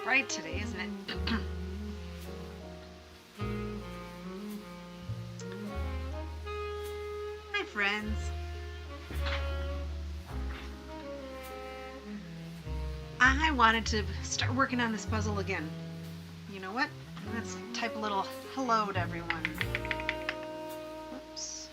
bright today, isn't it? Hi, friends. I wanted to start working on this puzzle again. You know what? Let's type a little hello to everyone. Whoops.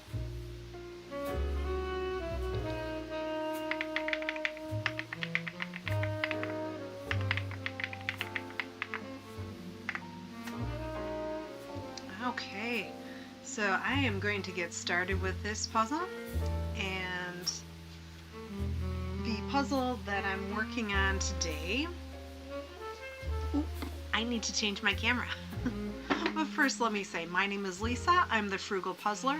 Okay, so I am going to get started with this puzzle, and the puzzle that I'm working on today, I need to change my camera. But first let me say, my name is Lisa. I'm the Frugal Puzzler.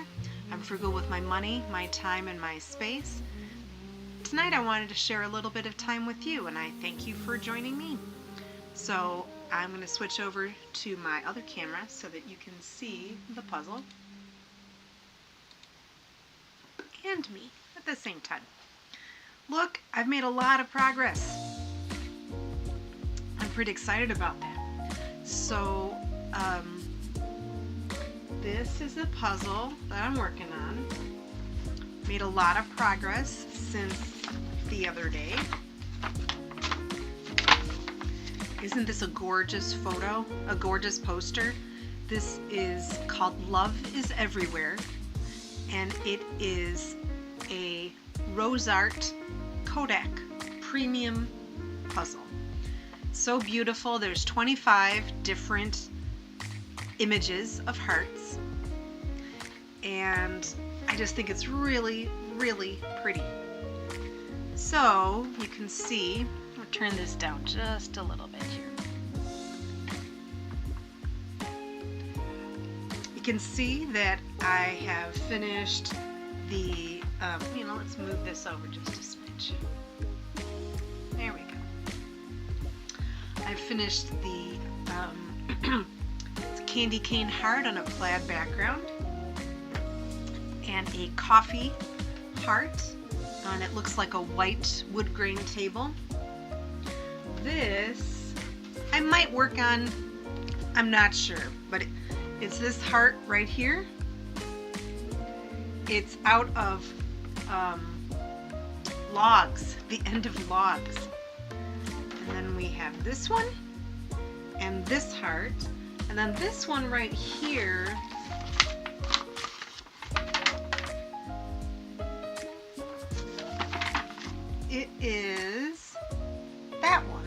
I'm frugal with my money, my time, and my space. Tonight I wanted to share a little bit of time with you, and I thank you for joining me. So I'm going to switch over to my other camera so that you can see the puzzle and me at the same time. Look, I've made a lot of progress. I'm pretty excited about that. So this is the puzzle that I'm working on. Made a lot of progress since the other day. Isn't this a gorgeous photo? A gorgeous poster? This is called Love is Everywhere, and it is a Rose Art Kodak premium puzzle. So beautiful. There's 25 different images of hearts, and I just think it's really, really pretty. So you can see, I'll turn this down just a little bit here. You can see that I have finished the, let's move this over just a smidge. There we go. I finished the candy cane heart on a plaid background, and a coffee heart, and it looks like a white wood grain table. This I might work on, I'm not sure, but it's this heart right here. It's out of logs, the end of logs. And then we have this one, and this heart, and then this one right here. It is that one.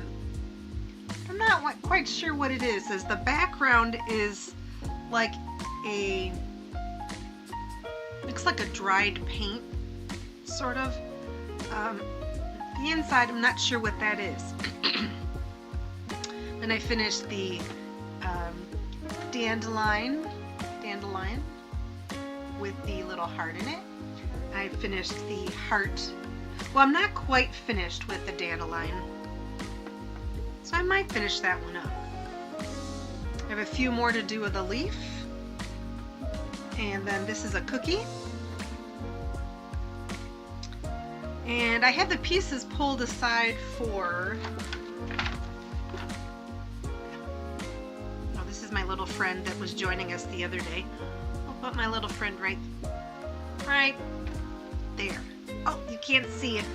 I'm not quite sure what it is, as the background is like looks like a dried paint, sort of. The inside, I'm not sure what that is. And I finished the dandelion with the little heart in it. I finished the heart. Well, I'm not quite finished with the dandelion, so I might finish that one up. I have a few more to do with the leaf, and then this is a cookie. And I have the pieces pulled aside for, oh, this is my little friend that was joining us the other day. I'll put my little friend right there. Oh, you can't see it.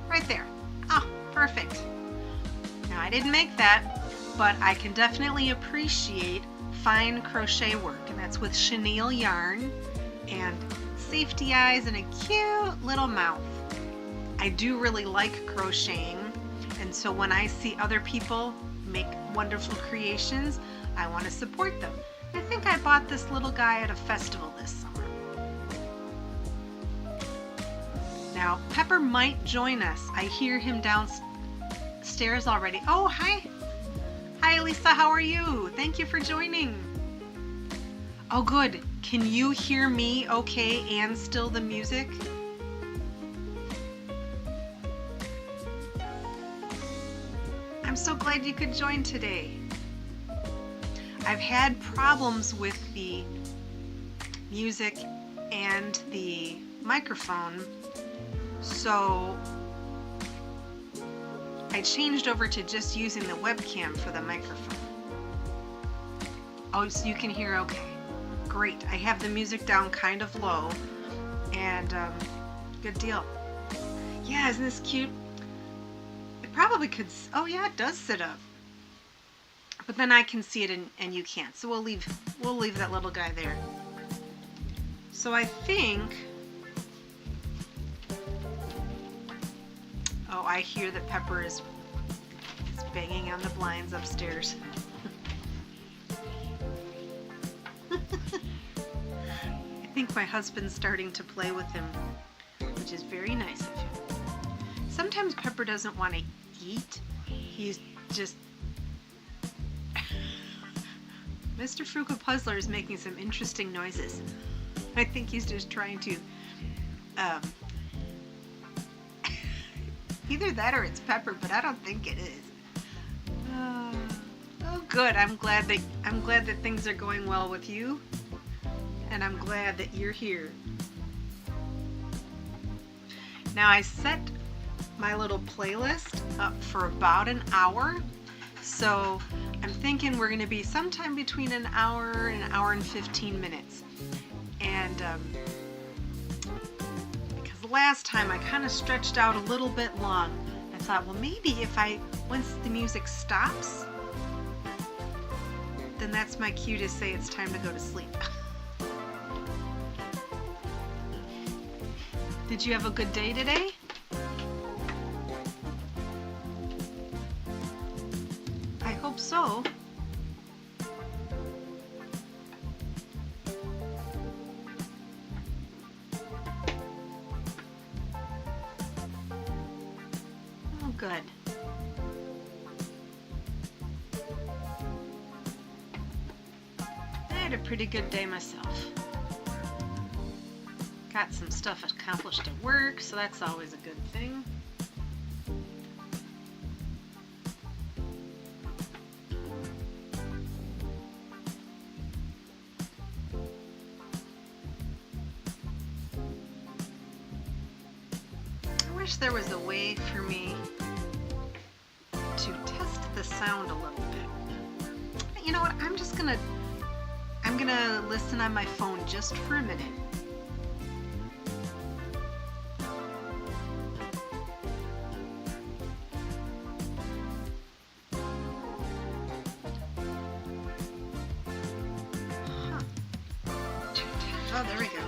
Right there. Oh, perfect. Now, I didn't make that, but I can definitely appreciate fine crochet work, and that's with chenille yarn and safety eyes and a cute little mouth. I do really like crocheting, and so when I see other people make wonderful creations, I want to support them. I think I bought this little guy at a festival this summer. Now, Pepper might join us. I hear him downstairs already. Oh, hi. Hi, Lisa. How are you? Thank you for joining. Oh, good. Can you hear me okay and still the music? I'm so glad you could join today. I've had problems with the music and the microphone, so I I changed over to just using the webcam for the microphone. Oh, so you can hear okay. Great. I have the music down kind of low, and good deal. Yeah, isn't this cute? It probably could, oh yeah, it does sit up. But then I can see it and you can't. So we'll leave that little guy there. So I think, oh, I hear that Pepper is banging on the blinds upstairs. I think my husband's starting to play with him, which is very nice of him. Sometimes Pepper doesn't want to eat. He's just... Mr. Frugal Puzzler is making some interesting noises. I think he's just trying to... either that or it's Pepper, but I don't think it is. Oh, good. I'm glad that things are going well with you, and I'm glad that you're here. Now I set my little playlist up for about an hour, so I'm thinking we're going to be sometime between an hour and 15 minutes. And because last time I kind of stretched out a little bit long, I thought, well, maybe if once the music stops, then that's my cue to say it's time to go to sleep. Did you have a good day today? I hope so. Oh, good. I had a pretty good day myself. Got some stuff accomplished at work, so that's always a good thing. I wish there was a way for me to test the sound a little bit. You know what? I'm gonna listen on my phone just for a minute. Oh, there we go.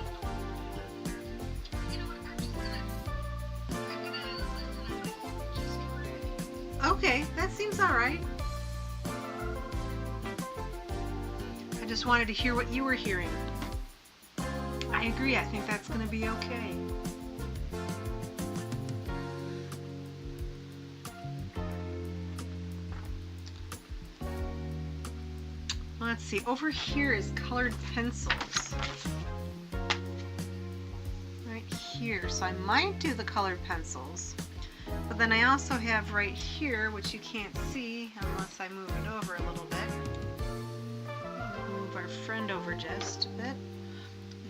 Okay, that seems all right. I just wanted to hear what you were hearing. I agree, I think that's going to be okay. Let's see, over here is colored pencils. Right here, so I might do the colored pencils. But then I also have right here, which you can't see unless I move it over a little bit. Move our friend over just a bit.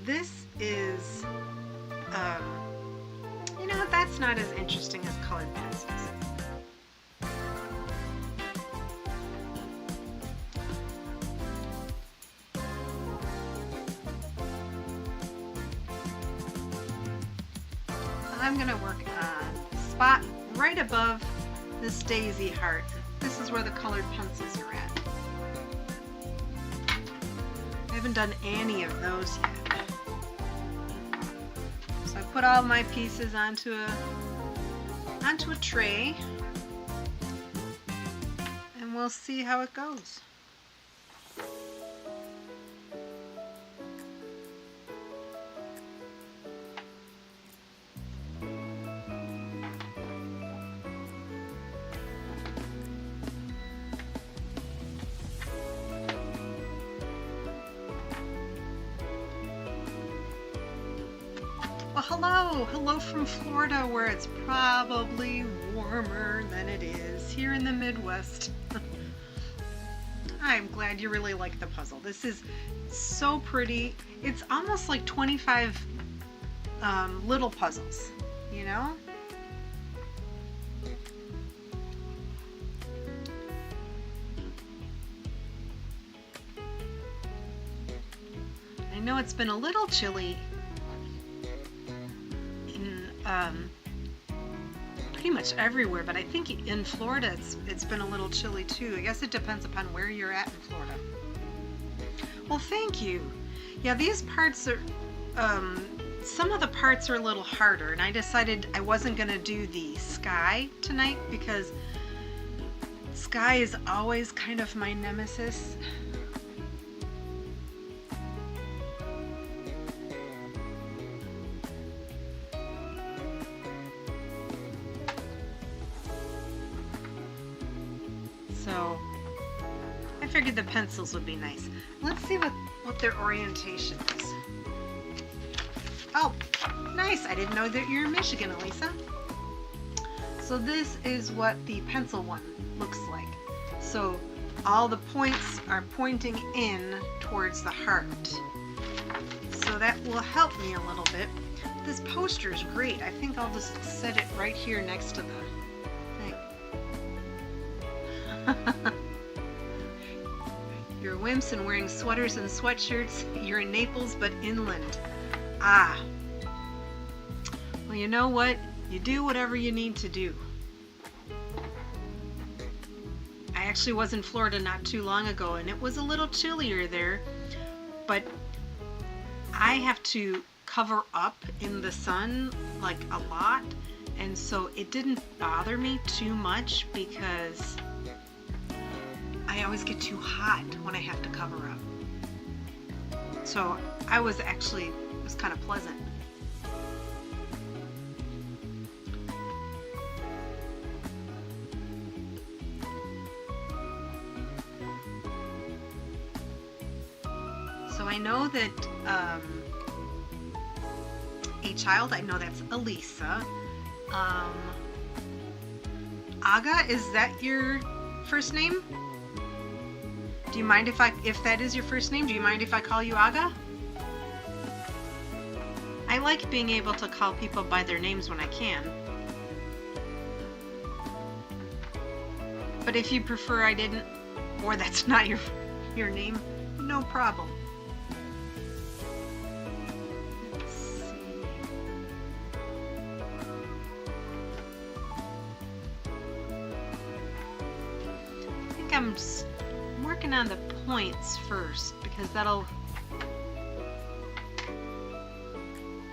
This is, you know, that's not as interesting as colored pencils. I'm going to work on a spot right above this daisy heart. This is where the colored pencils are at. I haven't done any of those yet. So I put all my pieces onto a tray, and we'll see how it goes. Well, hello from Florida, where it's probably warmer than it is here in the Midwest. I'm glad you really like the puzzle. This is so pretty. It's almost like 25 little puzzles, you know? I know it's been a little chilly in pretty much everywhere, but I think in Florida it's been a little chilly too. I guess it depends upon where you're at in Florida. Well, thank you. Yeah, these parts are, some of the parts are a little harder, and I decided I wasn't going to do the sky tonight because sky is always kind of my nemesis. So I figured the pencils would be nice. Let's see what their orientation is. Oh, nice. I didn't know that you're in Michigan, Elisa. So this is what the pencil one looks like. So all the points are pointing in towards the heart. So that will help me a little bit. This poster is great. I think I'll just set it right here next to the thing. You're wimps and wearing sweaters and sweatshirts. You're in Naples, but inland. Ah. Well, you know what? You do whatever you need to do. I actually was in Florida not too long ago, and it was a little chillier there, but I have to cover up in the sun like a lot, and so it didn't bother me too much because I always get too hot when I have to cover up. So I was actually, it was kind of pleasant. So I know that a child, I know that's Elisa. Aga, is that your first name? Do you mind if that is your first name, do you mind if I call you Aga? I like being able to call people by their names when I can. But if you prefer I didn't, or that's not your name, no problem. Let's see. I think I'm working on the points first because that'll,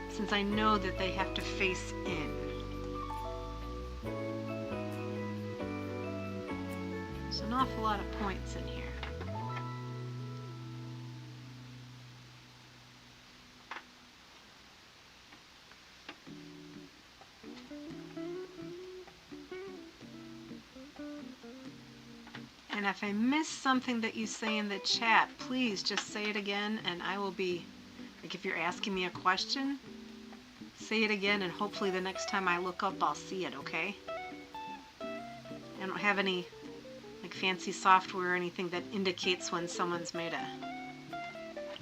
since I know that they have to face in. There's an awful lot of points in here. And if I miss something that you say in the chat, please just say it again and I will be, like if you're asking me a question, say it again and hopefully the next time I look up I'll see it, okay? I don't have any like fancy software or anything that indicates when someone's made a...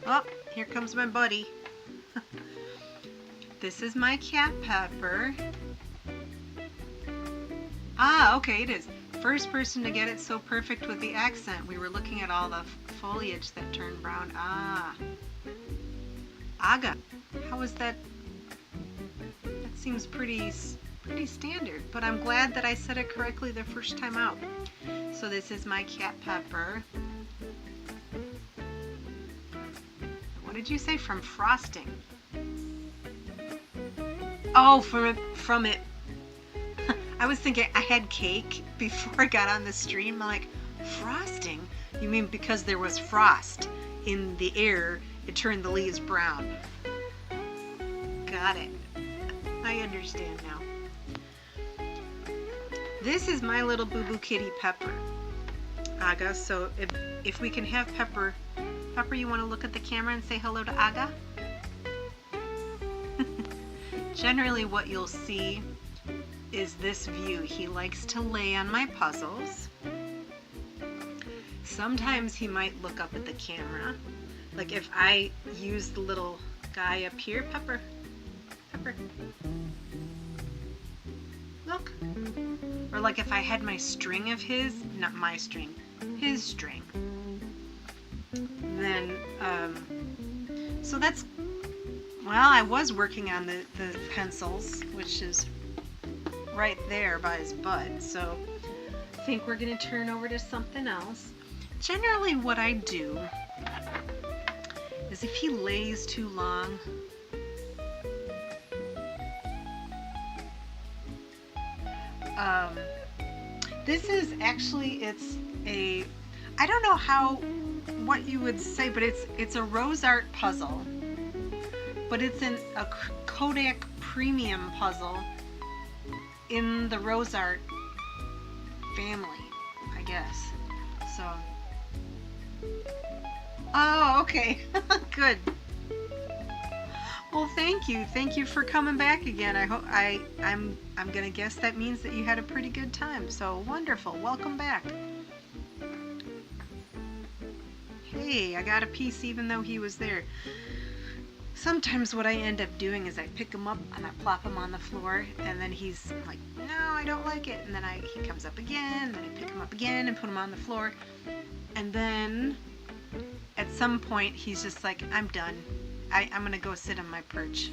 Oh, here comes my buddy. This is my cat Pepper. Ah, okay, it is. First person to get it so perfect with the accent. We were looking at all the foliage that turned brown. Ah. Aga. How is that? That seems pretty standard, but I'm glad that I said it correctly the first time out. So this is my cat Pepper. What did you say? From frosting. Oh, from it. I was thinking I had cake before I got on the stream. I'm like, frosting? You mean because there was frost in the air, it turned the leaves brown. Got it. I understand now. This is my little boo-boo kitty Pepper. Aga, so if we can have Pepper, you want to look at the camera and say hello to Aga? Generally what you'll see is this view. He likes to lay on my puzzles. Sometimes he might look up at the camera. Like if I use the little guy up here, Pepper, look. Or like if I had my string of his, not my string, his string. Then So that's, well, I was working on the pencils, which is right there by his butt. So I think we're going to turn over to something else. Generally what I do is if he lays too long, this is actually, it's a, I don't know what you would say, but it's a rose art puzzle, but it's a Kodak premium puzzle in the rose art family, I guess. So, oh, okay. Good. Well, thank you for coming back again. I hope I'm gonna guess that means that you had a pretty good time. So wonderful. Welcome back. Hey, I got a piece even though he was there. Sometimes what I end up doing is I pick him up and I plop him on the floor, and then he's like, no, I don't like it. And then he comes up again, and then I pick him up again and put him on the floor. And then at some point he's just like, I'm done. I'm gonna go sit on my perch.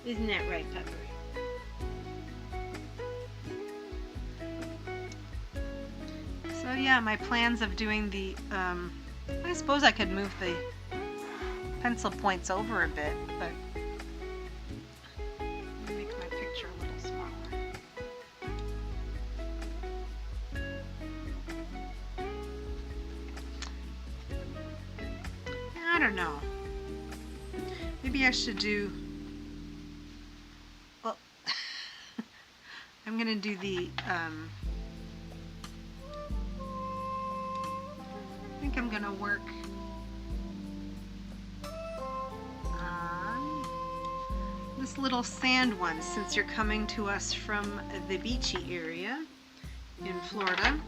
Isn't that right, Pepper? So yeah, my plans of doing the, I suppose I could move the pencil points over a bit, but let me make my picture a little smaller. I don't know. Maybe I should do, well, I'm going to do the, I think I'm going to work on this little sand one, since you're coming to us from the beachy area in Florida.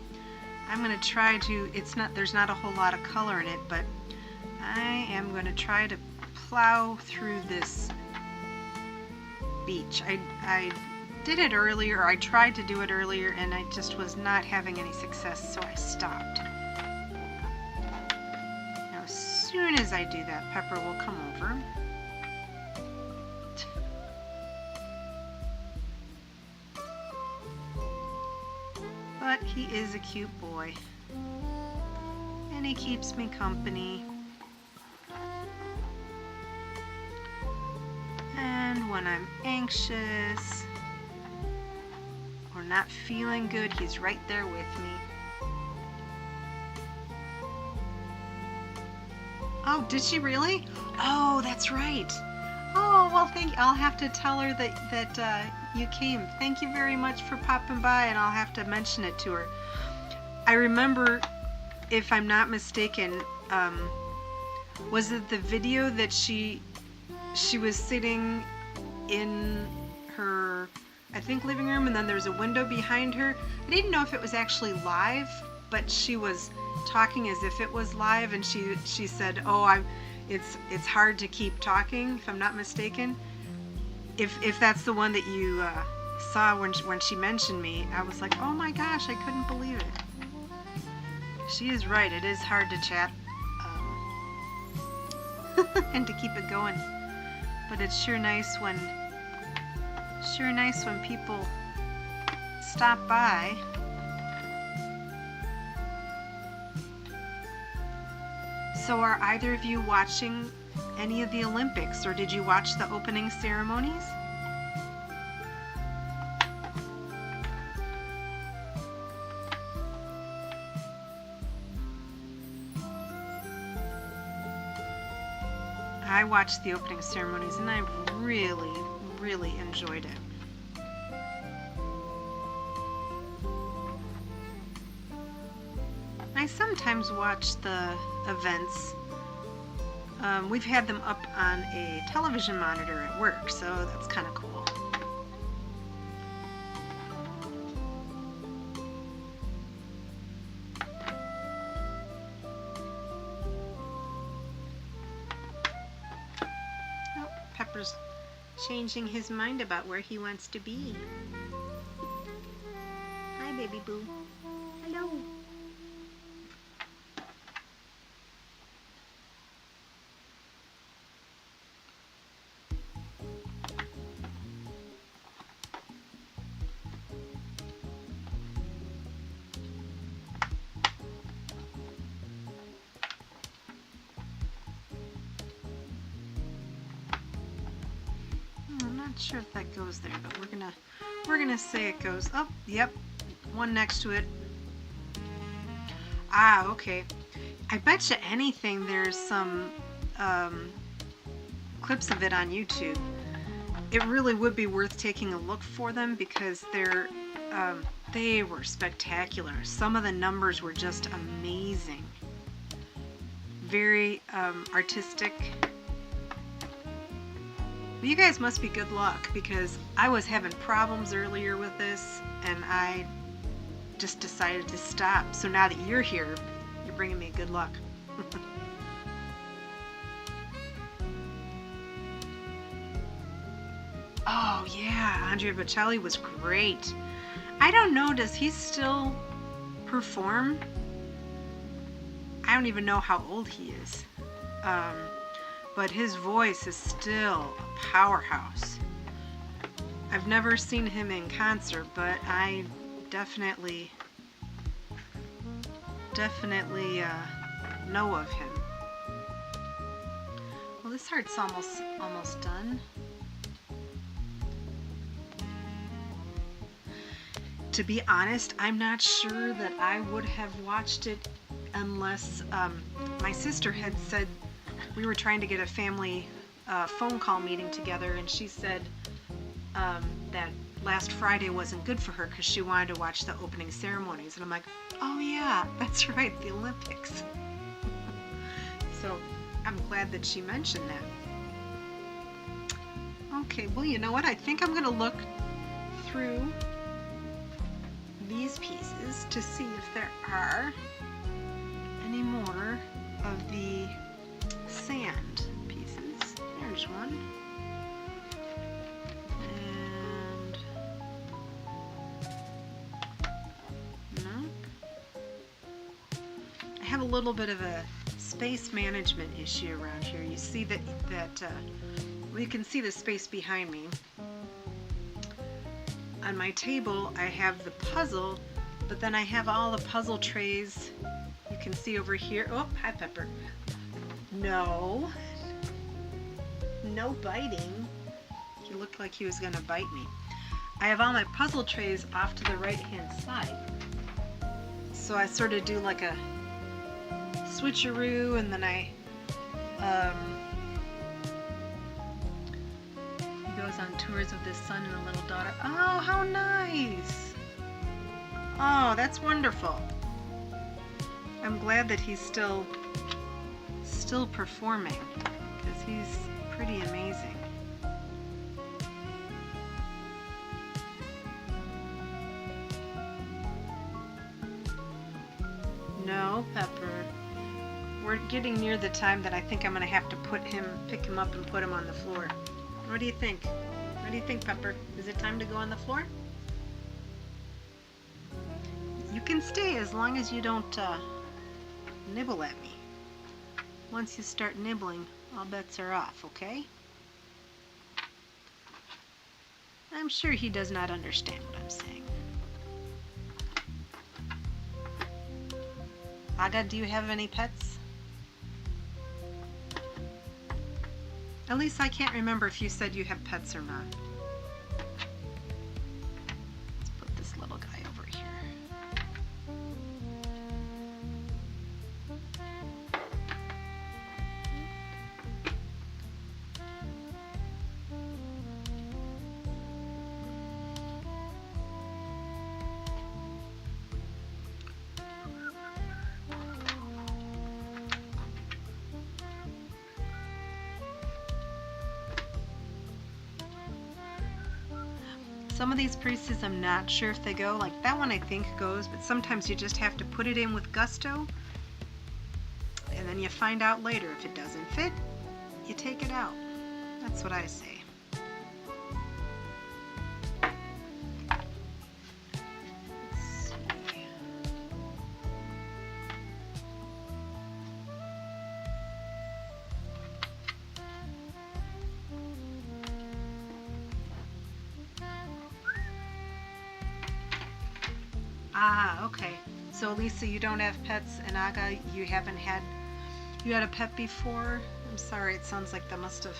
I'm going to try to, there's not a whole lot of color in it, but I am going to try to plow through this beach. I did it earlier, or I tried to do it earlier, and I just was not having any success, so I stopped. Now, as soon as I do that, Pepper will come over. But he is a cute boy, and he keeps me company. And when I'm anxious or not feeling good, he's right there with me. Oh, did she really? Oh, that's right. Oh, well, I'll have to tell her that you came. Thank you very much for popping by, and I'll have to mention it to her. I remember, if I'm not mistaken, was it the video that she was sitting in her, I think, living room, and then there's a window behind her. I didn't know if it was actually live, but she was talking as if it was live, and she said, oh, it's hard to keep talking, if I'm not mistaken. If that's the one that you saw when she mentioned me, I was like, oh my gosh, I couldn't believe it. She is right, it is hard to chat and to keep it going. But it's sure nice when people stop by. So are either of you watching any of the Olympics, or did you watch the opening ceremonies? I watched the opening ceremonies, and I really, really enjoyed it. I sometimes watch the events. We've had them up on a television monitor at work, so that's kind of cool. Pepper's changing his mind about where he wants to be. Hi, baby boo. Hello. sure if that goes there, but we're gonna say it goes. Oh, yep, one next to it. Ah, okay. I bet you anything there's some clips of it on YouTube. It really would be worth taking a look for them because they were spectacular. Some of the numbers were just amazing. Very artistic. You guys must be good luck because I was having problems earlier with this and I just decided to stop. So now that you're here, you're bringing me good luck. Oh yeah, Andrea Bocelli was great. I don't know, does he still perform? I don't even know how old he is. But his voice is still a powerhouse. I've never seen him in concert, but I definitely know of him. Well, this heart's almost done. To be honest, I'm not sure that I would have watched it unless my sister had said we were trying to get a family phone call meeting together, and she said that last Friday wasn't good for her because she wanted to watch the opening ceremonies. And I'm like, oh yeah, that's right, the Olympics. So I'm glad that she mentioned that. Okay, well, you know what? I think I'm going to look through these pieces to see if there are any more of the sand pieces. There's one. And no. I have a little bit of a space management issue around here. You see that well, you can see the space behind me. On my table, I have the puzzle, but then I have all the puzzle trays. You can see over here. Oh, hi, Pepper. No biting. He looked like he was gonna bite me. I have all my puzzle trays off to the right-hand side. So I sort of do like a switcheroo, and then I he goes on tours with his son and a little daughter. Oh, how nice! Oh, that's wonderful. I'm glad that he's still performing because he's pretty amazing. No, Pepper. We're getting near the time that I think I'm going to have to pick him up and put him on the floor. What do you think? What do you think, Pepper? Is it time to go on the floor? You can stay as long as you don't nibble at me. Once you start nibbling, all bets are off, okay? I'm sure he does not understand what I'm saying. Aga, do you have any pets? At least I can't remember if you said you have pets or not. Let's put this little guy over here. Some of these pieces I'm not sure if they go. Like that one I think goes, but sometimes you just have to put it in with gusto and then you find out later if it doesn't fit, you take it out. That's what I say. Let's see. Ah, okay. So Lisa, you don't have pets, and Aga, you had a pet before? I'm sorry, it sounds like that must have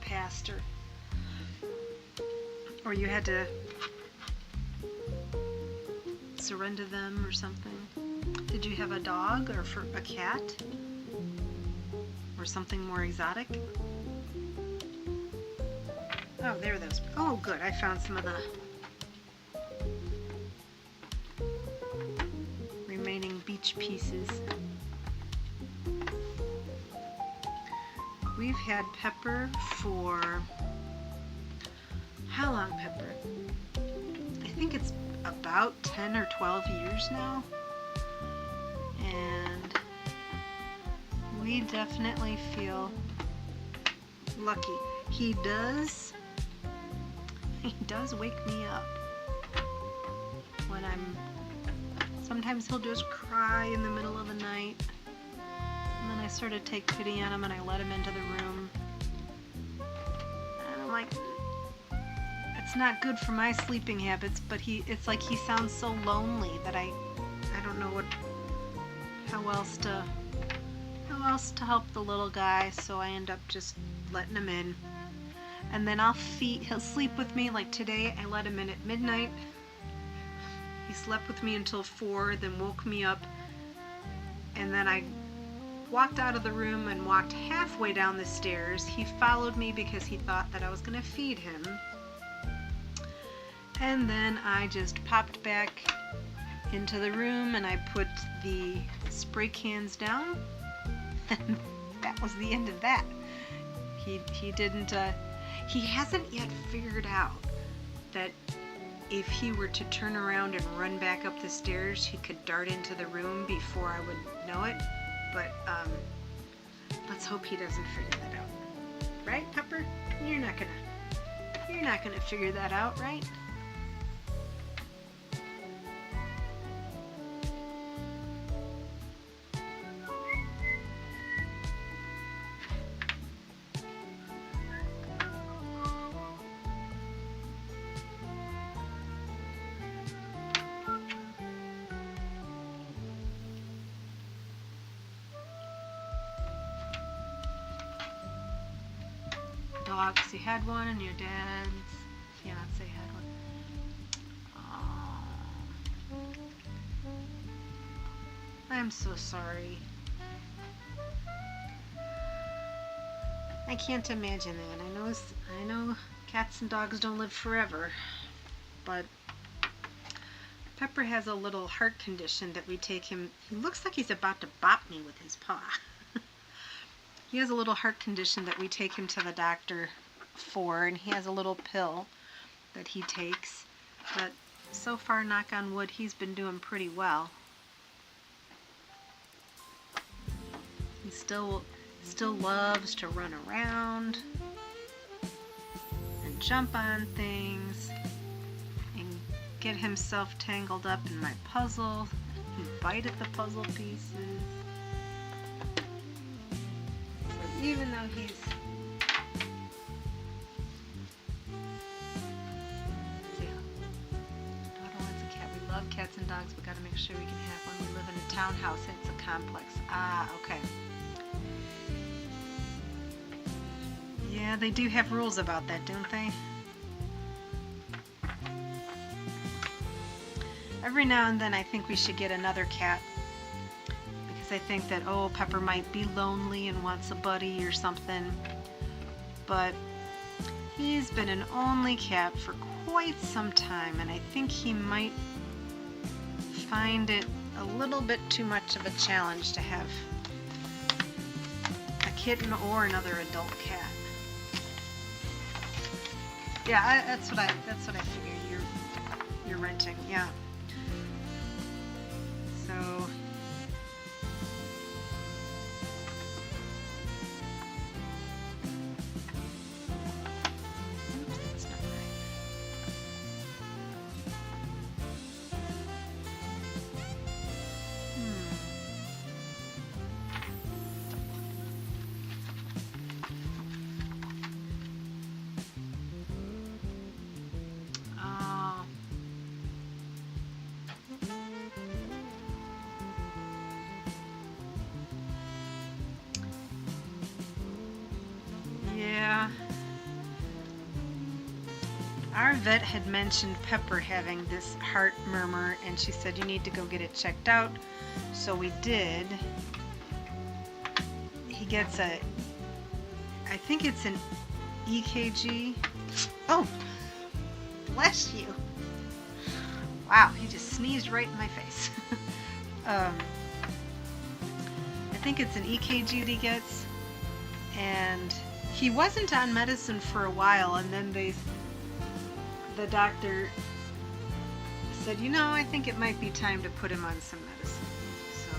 passed, or Or you had to surrender them or something? Did you have a dog or for a cat? Or something more exotic? Oh, there are those. Oh, good. I found some of the remaining beach pieces. We've had Pepper for... How long, Pepper? I think it's about 10 or 12 years now. And we definitely feel lucky. He does wake me up when sometimes he'll just cry in the middle of the night, and then I sort of take pity on him and I let him into the room, and I'm like, it's not good for my sleeping habits, but it's like he sounds so lonely that I don't know how else to help the little guy, so I end up just letting him in. And then he'll sleep with me. Like today, I let him in at midnight. He slept with me until 4, then woke me up. And then I walked out of the room and walked halfway down the stairs. He followed me because he thought that I was going to feed him. And then I just popped back into the room and I put the spray cans down. And that was the end of that. He didn't... He hasn't yet figured out that if he were to turn around and run back up the stairs, he could dart into the room before I would know it. But let's hope he doesn't figure that out. Right, Pepper? You're not gonna figure that out, right? Dogs, you had one and your dad's fiance had one. Oh, I'm so sorry. I can't imagine that. I know cats and dogs don't live forever, but Pepper has a little heart condition that we take him. He looks like he's about to bop me with his paw. He has a little heart condition that we take him to the doctor for, and he has a little pill that he takes. But so far, knock on wood, he's been doing pretty well. He still loves to run around and jump on things and get himself tangled up in my puzzle and bite at the puzzle pieces. Even though he's Daughter wants a cat. We love cats and dogs, but gotta make sure we can have one. We live in a townhouse and it's a complex. Ah, okay. Yeah, they do have rules about that, don't they? Every now and then I think we should get another cat. I think that, oh, Pepper might be lonely and wants a buddy or something, but he's been an only cat for quite some time, and I think he might find it a little bit too much of a challenge to have a kitten or another adult cat. Yeah, that's what I figure. You're renting, yeah. So. vet had mentioned Pepper having this heart murmur, and she said you need to go get it checked out. So we did. He gets I think it's an EKG. Oh, bless you. Wow, he just sneezed right in my face. I think it's an EKG that he gets, and he wasn't on medicine for a while, and then the doctor said, you know, I think it might be time to put him on some medicine. So,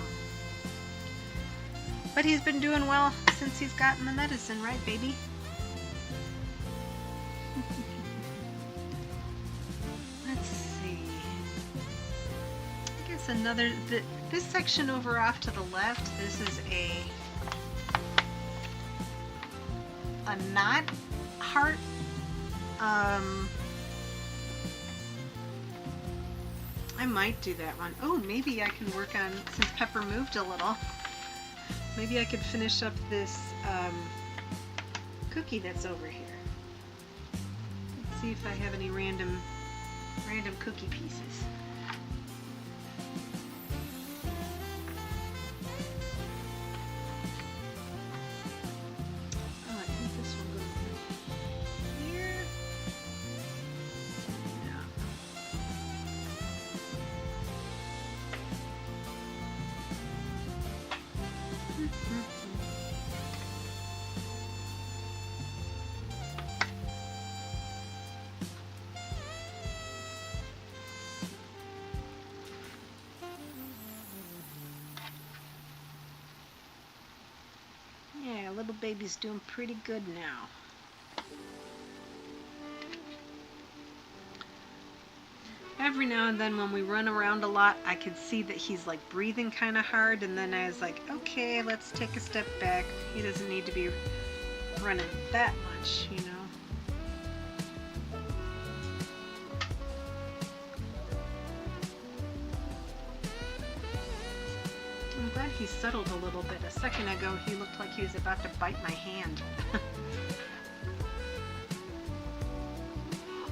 but he's been doing well since he's gotten the medicine, right, baby? Let's see. I guess this section over off to the left, this is a knot heart. I might do that one. Oh, maybe I can work on, since Pepper moved a little, maybe I could finish up this cookie that's over here. Let's see if I have any random cookie pieces. Oh, I think this one goes here. Yeah. Yeah, little baby's doing pretty good now. Every now and then when we run around a lot, I could see that he's like breathing kind of hard, and then I was like, okay, let's take a step back. He doesn't need to be running that much, you know. I'm glad he settled a little bit. A second ago, he looked like he was about to bite my hand.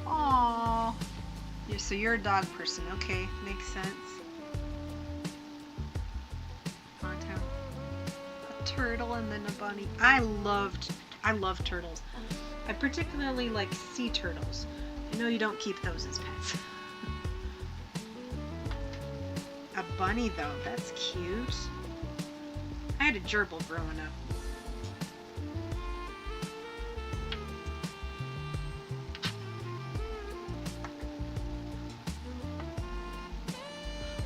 Aww. So you're a dog person. Okay, makes sense. A turtle and then a bunny. I love turtles. I particularly like sea turtles. I know you don't keep those as pets. A bunny though, that's cute. I had a gerbil growing up.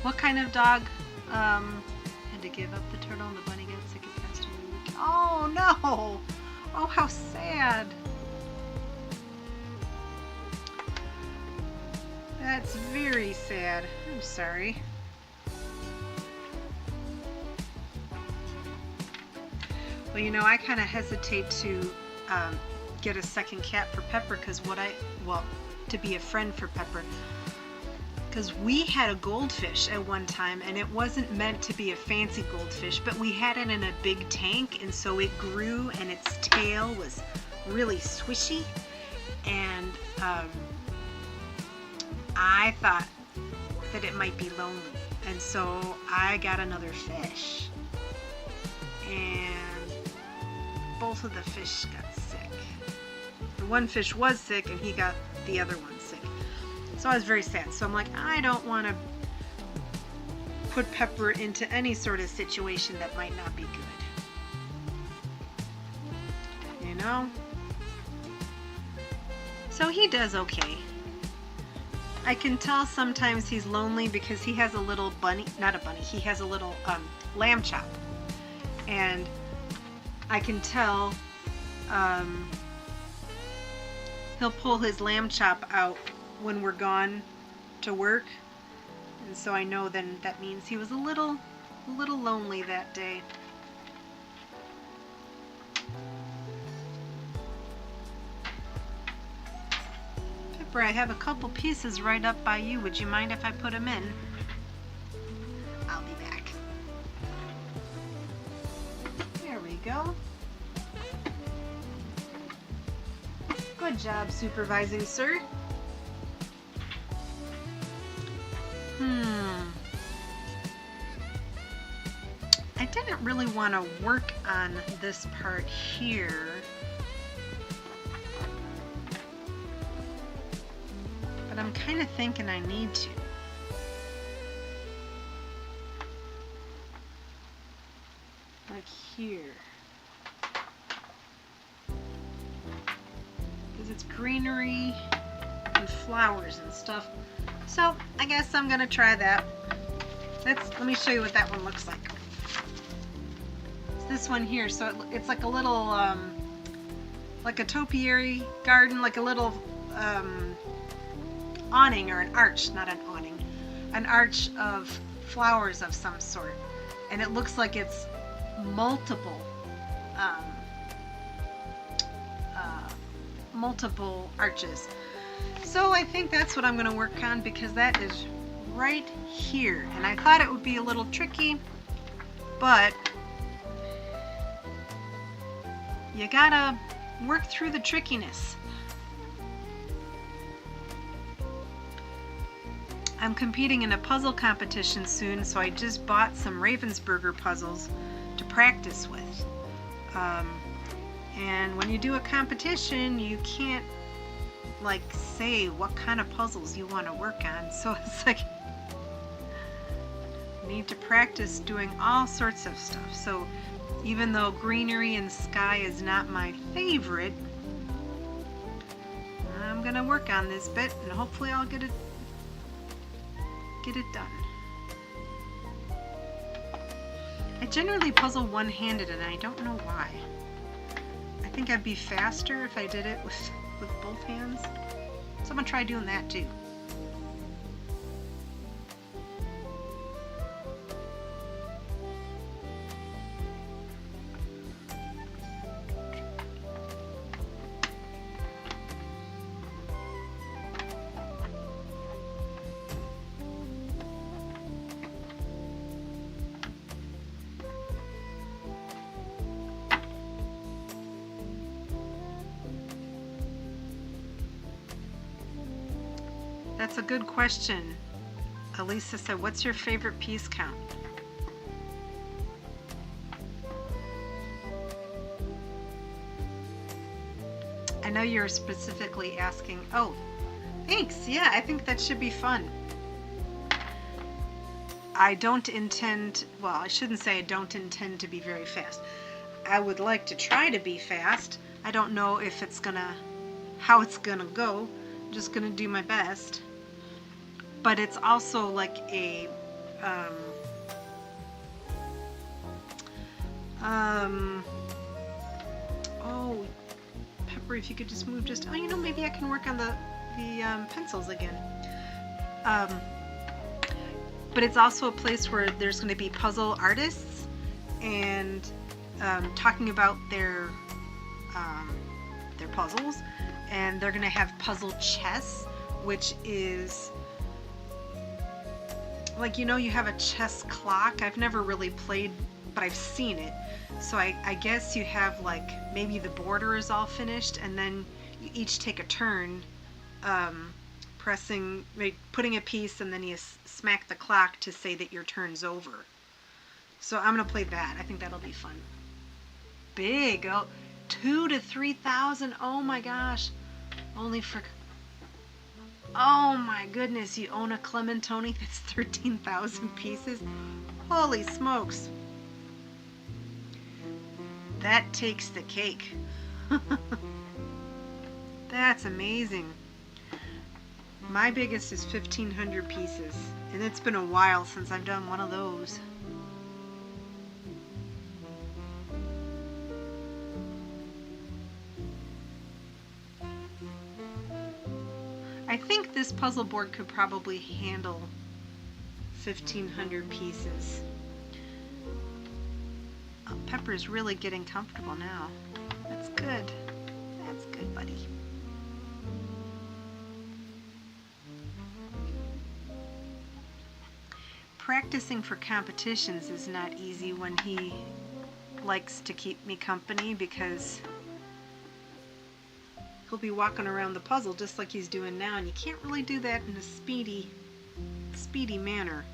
What kind of dog had to give up the turtle and the bunny got sick and passed away? Oh no! Oh, how sad. That's very sad. I'm sorry. Well, you know, I kind of hesitate to get a second cat for Pepper because to be a friend for Pepper. Because we had a goldfish at one time, and it wasn't meant to be a fancy goldfish, but we had it in a big tank, and so it grew, and its tail was really swishy, and I thought that it might be lonely, and so I got another fish, and both of the fish got sick. The one fish was sick, and he got the other one sick. So I was very sad. So I'm like, I don't want to put Pepper into any sort of situation that might not be good. You know? So he does okay. I can tell sometimes he's lonely because he has a little bunny, not a bunny, he has a little lamb chop. And I can tell he'll pull his lamb chop out when we're gone to work, and so I know then that means he was a little lonely that day. Pepper, I have a couple pieces right up by you. Would you mind if I put them in? I'll be back. There we go. Good job supervising, sir. I didn't really want to work on this part here. But I'm kind of thinking I need to. Like here. Because it's greenery and flowers and stuff. So I guess I'm gonna try that. Let me show you what that one looks like. It's this one here. So it's like a little, like a topiary garden, like a little awning or an arch, not an awning, an arch of flowers of some sort. And it looks like it's multiple arches. So I think that's what I'm going to work on, because that is right here. And I thought it would be a little tricky, but you gotta work through the trickiness. I'm competing in a puzzle competition soon, so I just bought some Ravensburger puzzles to practice with. And when you do a competition, you can't like say what kind of puzzles you want to work on. So it's like, need to practice doing all sorts of stuff. So even though greenery and sky is not my favorite, I'm gonna work on this bit and hopefully I'll get it done. I generally puzzle one-handed and I don't know why. I think I'd be faster if I did it with both hands. So I'm gonna try doing that too. That's a good question. Elisa said, what's your favorite piece count? I know you're specifically asking. Oh, thanks. Yeah, I think that should be fun. I don't intend, well, I shouldn't say I don't intend to be very fast. I would like to try to be fast. I don't know if it's gonna, how it's gonna go. I'm just gonna do my best. But it's also like a oh, Pepper, if you could just move just, oh, you know, maybe I can work on the pencils again. But it's also a place where there's going to be puzzle artists and talking about their puzzles, and they're going to have puzzle chess, which is like, you know, you have a chess clock. I've never really played, but I've seen it. So I guess you have like, maybe the border is all finished and then you each take a turn pressing, putting a piece, and then you smack the clock to say that your turn's over. So I'm gonna play that. I think that'll be fun. Big, oh, 2,000 to 3,000. Oh my gosh. Only for, oh my goodness, you own a Clementoni that's 13,000 pieces? Holy smokes. That takes the cake. That's amazing. My biggest is 1,500 pieces, and it's been a while since I've done one of those. I think this puzzle board could probably handle 1,500 pieces. Oh, Pepper's really getting comfortable now. That's good. That's good, buddy. Practicing for competitions is not easy when he likes to keep me company, because he'll be walking around the puzzle just like he's doing now, and you can't really do that in a speedy speedy manner.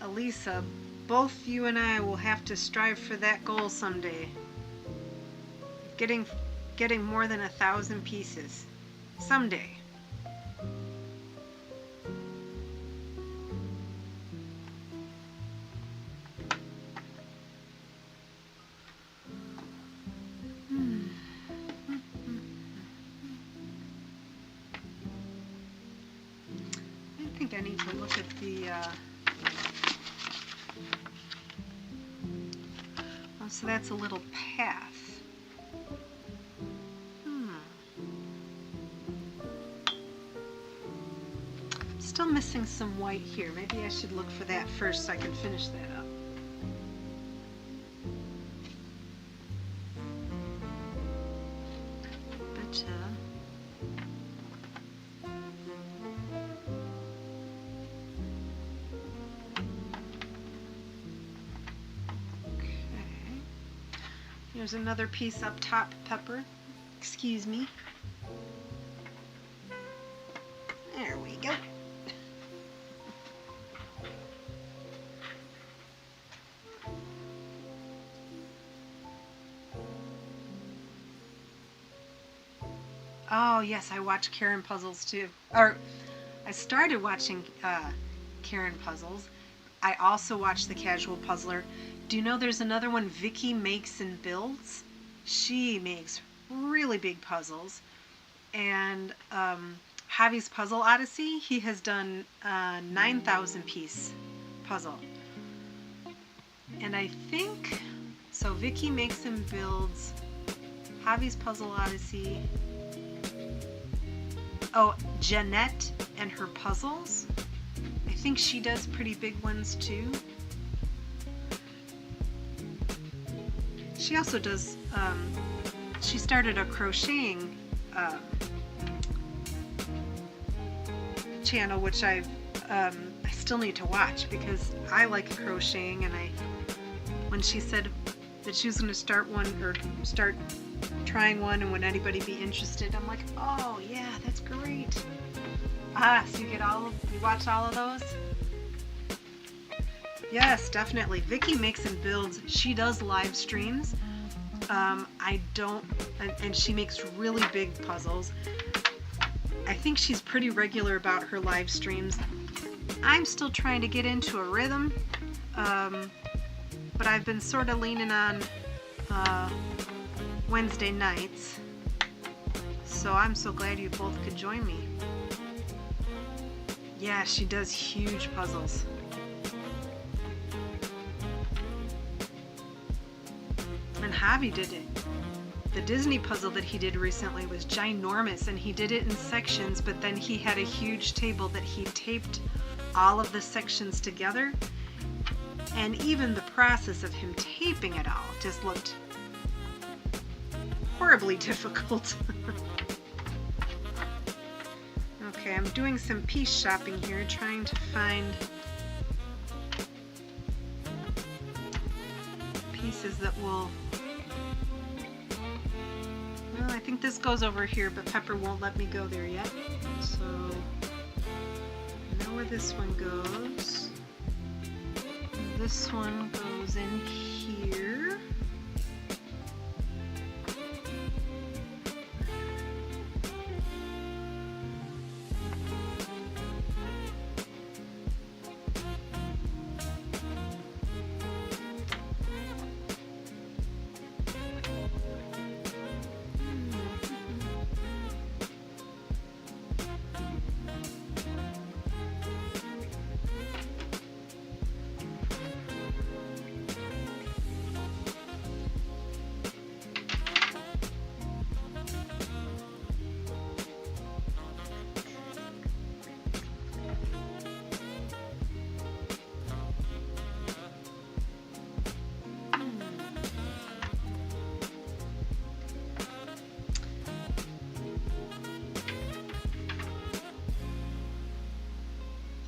Elisa, both you and I will have to strive for that goal someday. Getting more than 1,000 pieces. Someday. I think I need to look at the so that's a little path. Still missing some white here. Maybe I should look for that first so I can finish that up. Betcha. There's another piece up top, Pepper. Excuse me. There we go. Oh yes, I watch Karen Puzzles too. Or I started watching Karen Puzzles. I also watch The Casual Puzzler. Do you know there's another one, Vicky Makes and Builds? She makes really big puzzles. And Javi's Puzzle Odyssey, he has done 9,000 piece puzzle. And I think, so Vicky Makes and Builds, Javi's Puzzle Odyssey, oh, Jeanette and her puzzles. I think she does pretty big ones too. She also does, she started a crocheting channel, which I still need to watch because I like crocheting, and when she said that she was going to start one, or start trying one, and would anybody be interested, I'm like, oh yeah, that's great. So you watch all of those? Yes, definitely. Vicky Makes and Builds. She does live streams. I don't, and she makes really big puzzles. I think she's pretty regular about her live streams. I'm still trying to get into a rhythm, but I've been sort of leaning on Wednesday nights. So I'm so glad you both could join me. Yeah, she does huge puzzles. And Javi did it. The Disney puzzle that he did recently was ginormous, and he did it in sections, but then he had a huge table that he taped all of the sections together, and even the process of him taping it all just looked horribly difficult. Okay, I'm doing some piece shopping here, trying to find pieces that will... Well, I think this goes over here, but Pepper won't let me go there yet. So, I know where this one goes. This one goes in here.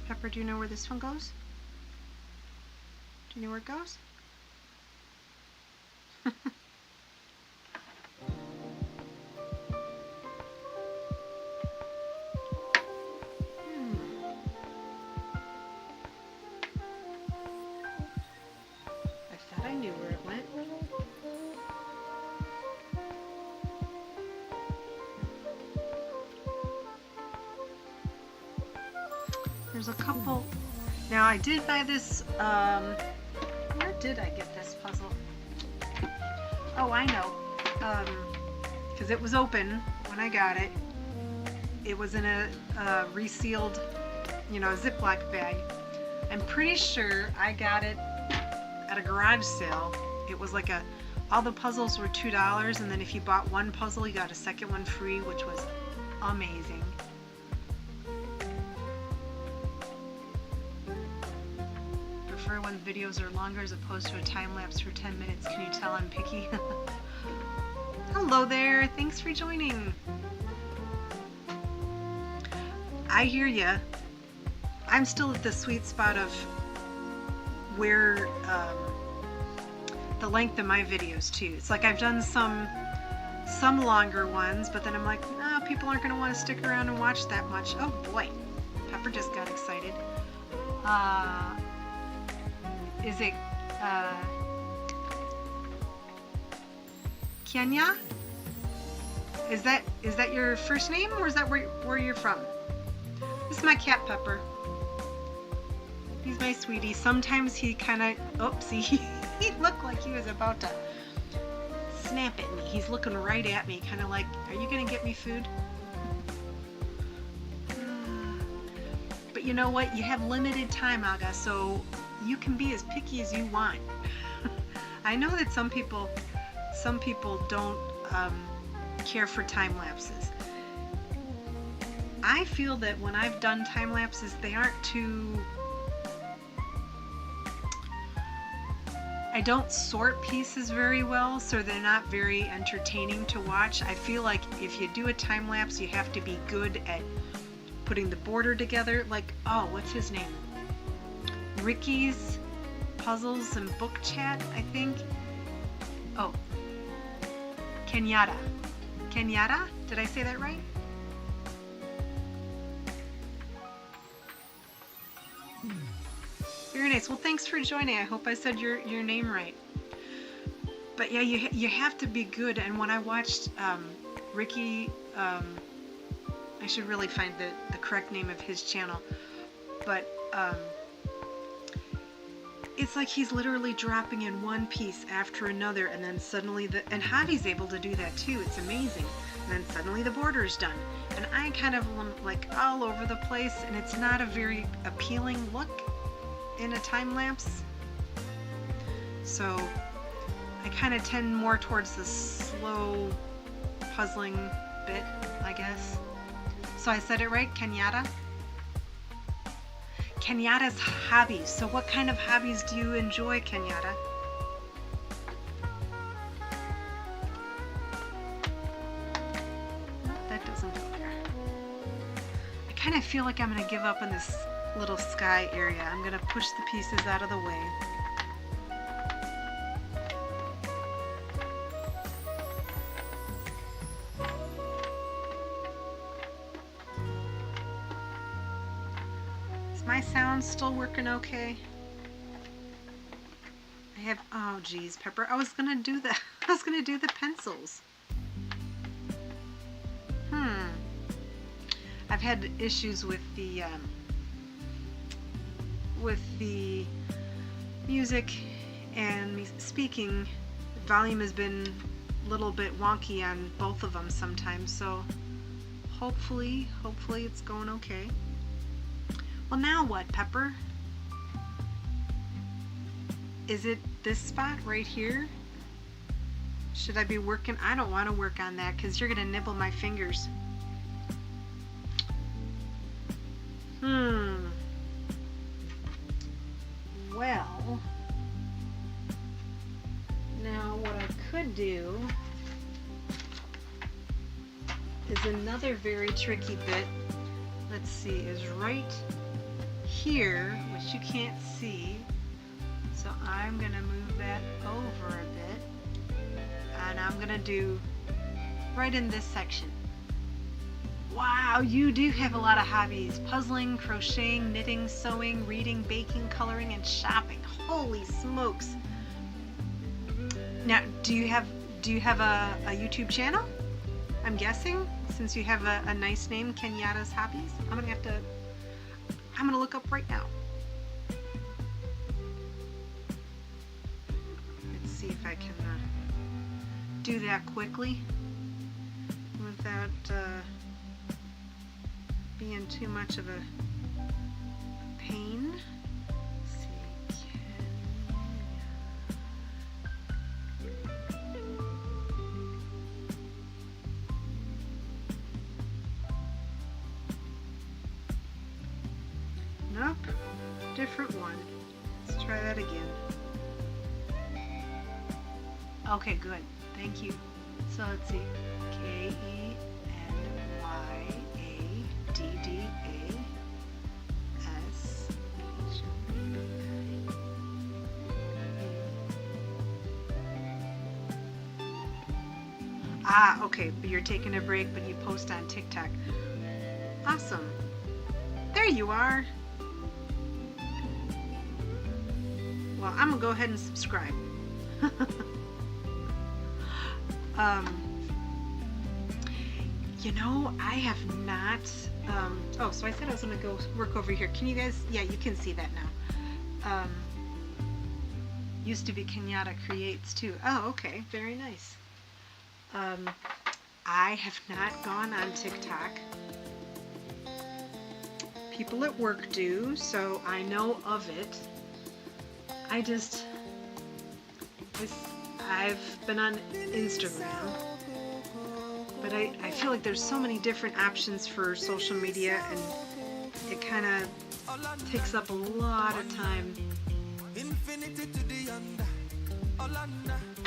Pepper, do you know where this one goes? Do you know where it goes? I thought I knew where it went. There's a couple. Now I did buy this, where did I get this puzzle? Oh, I know. Because it was open when I got it. It was in a resealed, Ziploc bag. I'm pretty sure I got it at a garage sale. It was like all the puzzles were $2, and then if you bought one puzzle, you got a second one free, which was amazing. Prefer when videos are longer as opposed to a time lapse for 10 minutes. Can you tell I'm picky? Hello there, thanks for joining. I hear ya. I'm still at the sweet spot of where the length of my videos too. It's like I've done some longer ones, but then I'm like, no, people aren't going to want to stick around and watch that much. Oh boy, Pepper just got excited. Is it Kenya? Is that your first name, or is that where you're from? This is my cat, Pepper. He's my sweetie. Sometimes he kind of, oopsie, he looked like he was about to snap at me. He's looking right at me, kind of like, are you gonna get me food? But you know what? You have limited time, Aga, so you can be as picky as you want. I know that some people don't care for time lapses. I feel that when I've done time lapses, they aren't too. I don't sort pieces very well, so they're not very entertaining to watch. I feel like if you do a time lapse, you have to be good at putting the border together. Like, oh, what's his name? Ricky's Puzzles and Book Chat, I think. Oh, Kenyatta. Kenyatta? Did I say that right? Very nice. Well, thanks for joining. I hope I said your name right. But yeah, you have to be good. And when I watched Ricky, I should really find the correct name of his channel. But it's like he's literally dropping in one piece after another, and then suddenly and Javi's able to do that too. It's amazing. And then suddenly the border is done. And I kind of like all over the place, and it's not a very appealing look in a time lapse. So I kind of tend more towards the slow puzzling bit, I guess. So I said it right, Kenyatta? Kenyatta's hobbies. So what kind of hobbies do you enjoy, Kenyatta? That doesn't go there. I kind of feel like I'm going to give up on this little sky area. I'm going to push the pieces out of the way. My sound's still working okay. I have, oh geez, Pepper, I was gonna do the pencils. I've had issues with the music and me speaking. Volume has been a little bit wonky on both of them sometimes, so hopefully it's going okay. Well, now what, Pepper? Is it this spot right here? Should I be working? I don't want to work on that because you're going to nibble my fingers. Well, now what I could do is another very tricky bit. Let's see, is right here, which you can't see. So I'm gonna move that over a bit, and I'm gonna do right in this section. Wow, you do have a lot of hobbies: puzzling, crocheting, knitting, sewing, reading, baking, coloring, and shopping. Holy smokes. Now, do you have a YouTube channel? I'm guessing, since you have a nice name, Kenyatta's Hobbies. I'm gonna look up right now. Let's see if I can do that quickly without being too much of a pain. Let's see. Nope, different one. Let's try that again. Okay, good. Thank you. So let's see. Ah, okay, but you're taking a break, but you post on TikTok. Awesome. There you are. Well, I'm gonna go ahead and subscribe. You know, I have not, oh, so I said I was gonna go work over here. Can you guys, yeah, you can see that now. Used to be Kenyatta Creates too. Oh, okay, very nice. I have not gone on TikTok. People at work do, so I know of it. I've been on Instagram, but I feel like there's so many different options for social media, and it kind of takes up a lot of time.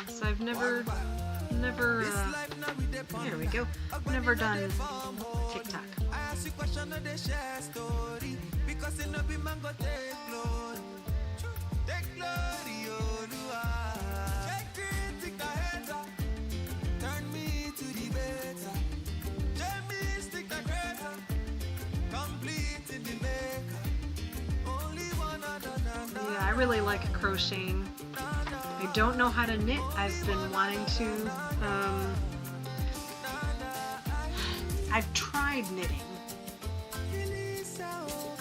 So I've never, there we go, never done TikTok. Yeah, I really like crocheting. I don't know how to knit. I've been wanting to. I've tried knitting,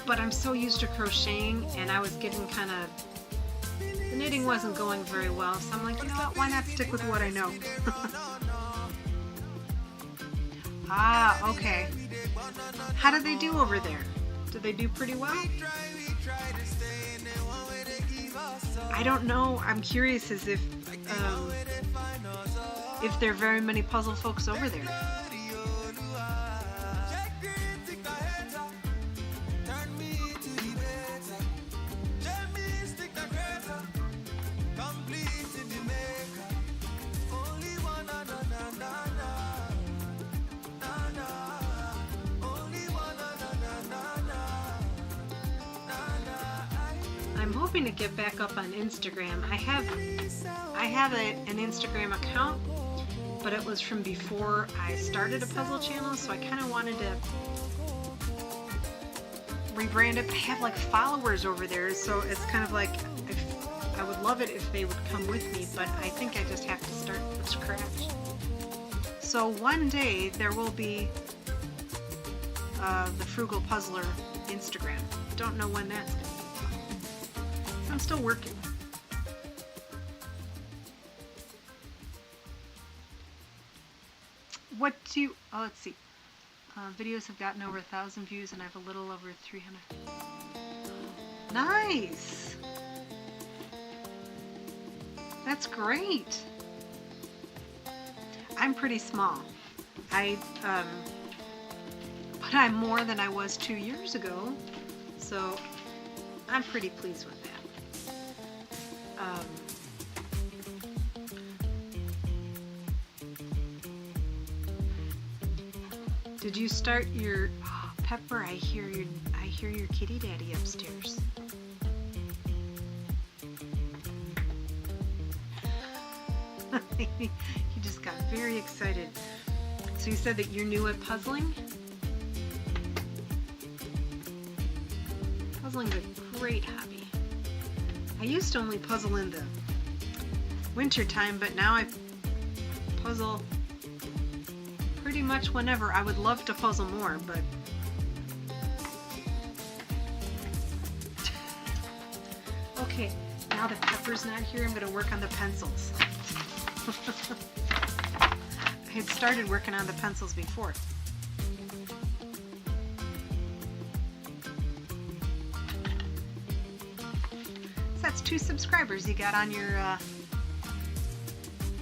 but I'm so used to crocheting, and I was getting kind of, the knitting wasn't going very well, so I'm like, you know what, why not stick with what I know? Ah, okay. How do they do over there? Do they do pretty well? I don't know. I'm curious as if there are very many puzzle folks over there. I'm hoping to get back up on Instagram. I have an Instagram account, but it was from before I started a puzzle channel, so I kind of wanted to rebrand it. I have like followers over there, so it's kind of like, I would love it if they would come with me, but I think I just have to start from scratch. So one day there will be the Frugal Puzzler Instagram. Don't know when that's going to be. I'm still working. What do you, oh, let's see. Videos have gotten over 1,000 views and I have a little over 300. Nice! That's great. I'm pretty small. But I'm more than I was 2 years ago, so I'm pretty pleased with that. Did you start your Pepper, I hear your kitty daddy upstairs. He just got very excited. So you said that you're new at puzzling? Puzzling's a great hobby. I used to only puzzle in the winter time, but now I puzzle pretty much whenever. I would love to puzzle more, but okay, now that Pepper's not here, I'm going to work on the pencils. I had started working on the pencils before. So that's 2 subscribers you got on your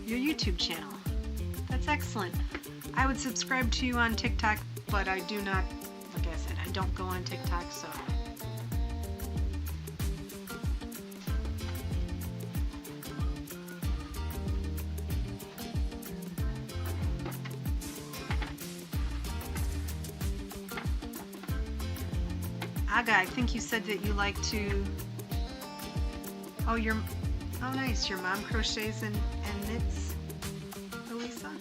YouTube channel. That's excellent. I would subscribe to you on TikTok, but I do not, like I said, I don't go on TikTok, so. Aga, I think you said that you like to, oh nice, your mom crochets and knits, Elisa.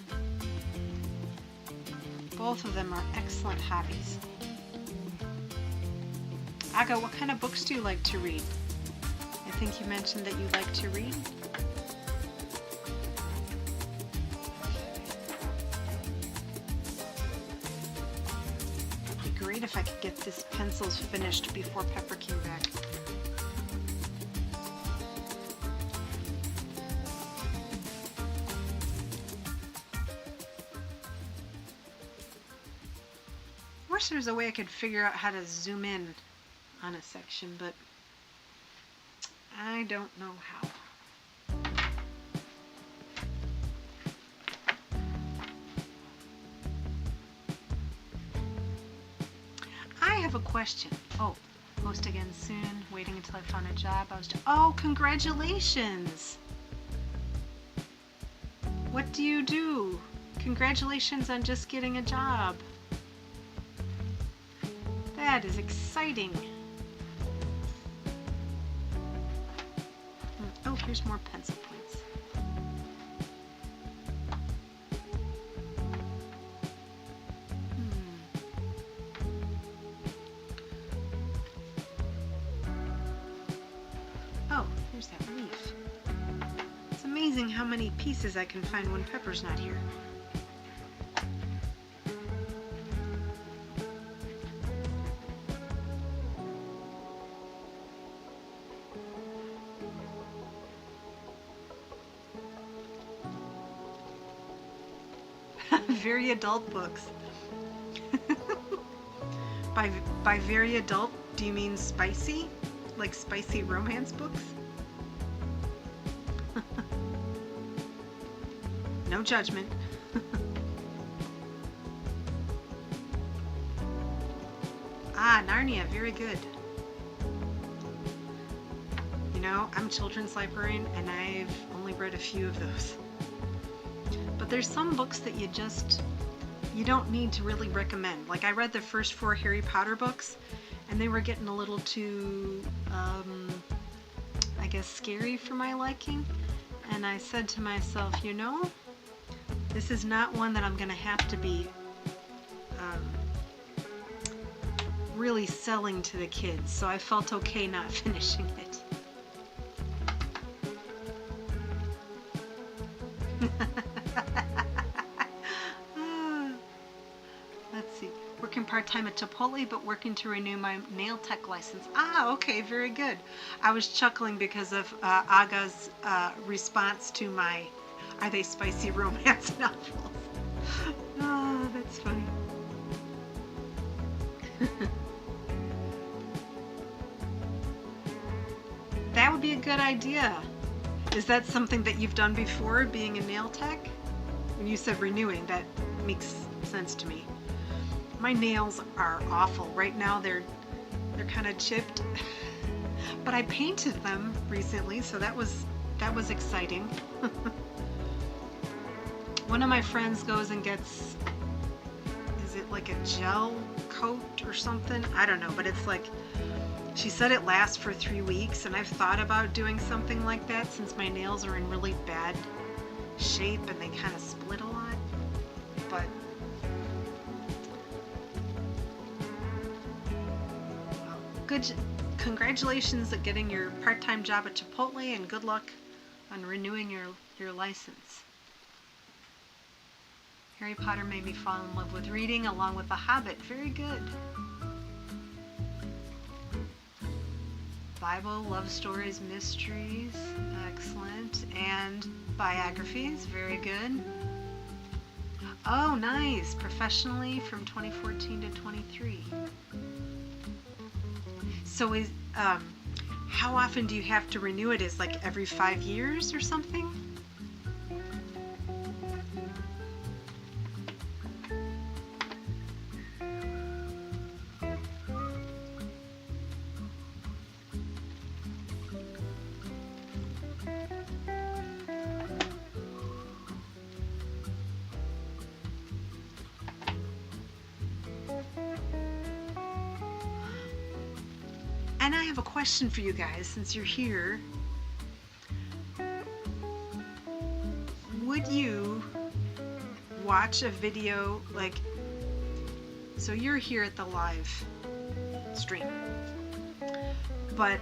Both of them are excellent hobbies. Aga, what kind of books do you like to read? I think you mentioned that you like to read. It'd be great if I could get this pencils finished before Pepper came back. I wish there was a way I could figure out how to zoom in on a section, but I don't know how. I have a question. Oh, post again soon. Waiting until I found a job. Oh, congratulations! What do you do? Congratulations on just getting a job. That is exciting. Oh, here's more pencil points. Oh, here's that leaf. It's amazing how many pieces I can find when Pepper's not here. Very adult books. By very adult, do you mean spicy? Like spicy romance books? No judgment. Ah, Narnia, very good. You know, I'm a children's librarian and I've only read a few of those. But there's some books that you don't need to really recommend. Like I read the first 4 Harry Potter books and they were getting a little too, I guess, scary for my liking. And I said to myself, you know, this is not one that I'm going to have to be really selling to the kids. So I felt okay not finishing it. Let's see. Working part-time at Chipotle, but working to renew my nail tech license. Ah, okay, very good. I was chuckling because of Aga's response to my "Are they spicy romance novels?" Oh, that's funny. That would be a good idea. Is that something that you've done before, being a nail tech? When you said renewing, that makes sense to me. My nails are awful. Right now they're kind of chipped. But I painted them recently, so that was exciting. One of my friends goes and gets, is it like a gel coat or something? I don't know, but it's like, she said it lasts for 3 weeks, and I've thought about doing something like that since my nails are in really bad shape and they kind of split a lot. But good, congratulations at getting your part-time job at Chipotle, and good luck on renewing your license. Harry Potter made me fall in love with reading along with The Hobbit. Very good. Bible, love stories, mysteries. Excellent. And biographies. Very good. Oh, nice. Professionally from 2014 to 23. So is how often do you have to renew it? Is like every 5 years or something? And I have a question for you guys since you're here. Would you watch a video like, so you're here at the live stream, but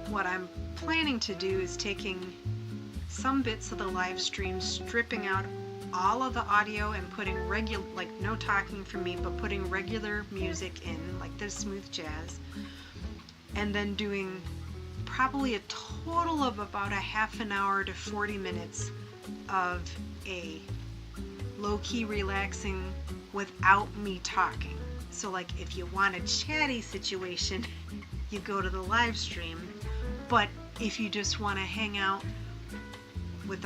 what I'm planning to do is taking some bits of the live stream, stripping out all of the audio and putting regular, like no talking from me, but putting regular music in, like the smooth jazz, and then doing probably a total of about a half an hour to 40 minutes of a low-key relaxing without me talking. So like if you want a chatty situation, you go to the live stream, but if you just want to hang out with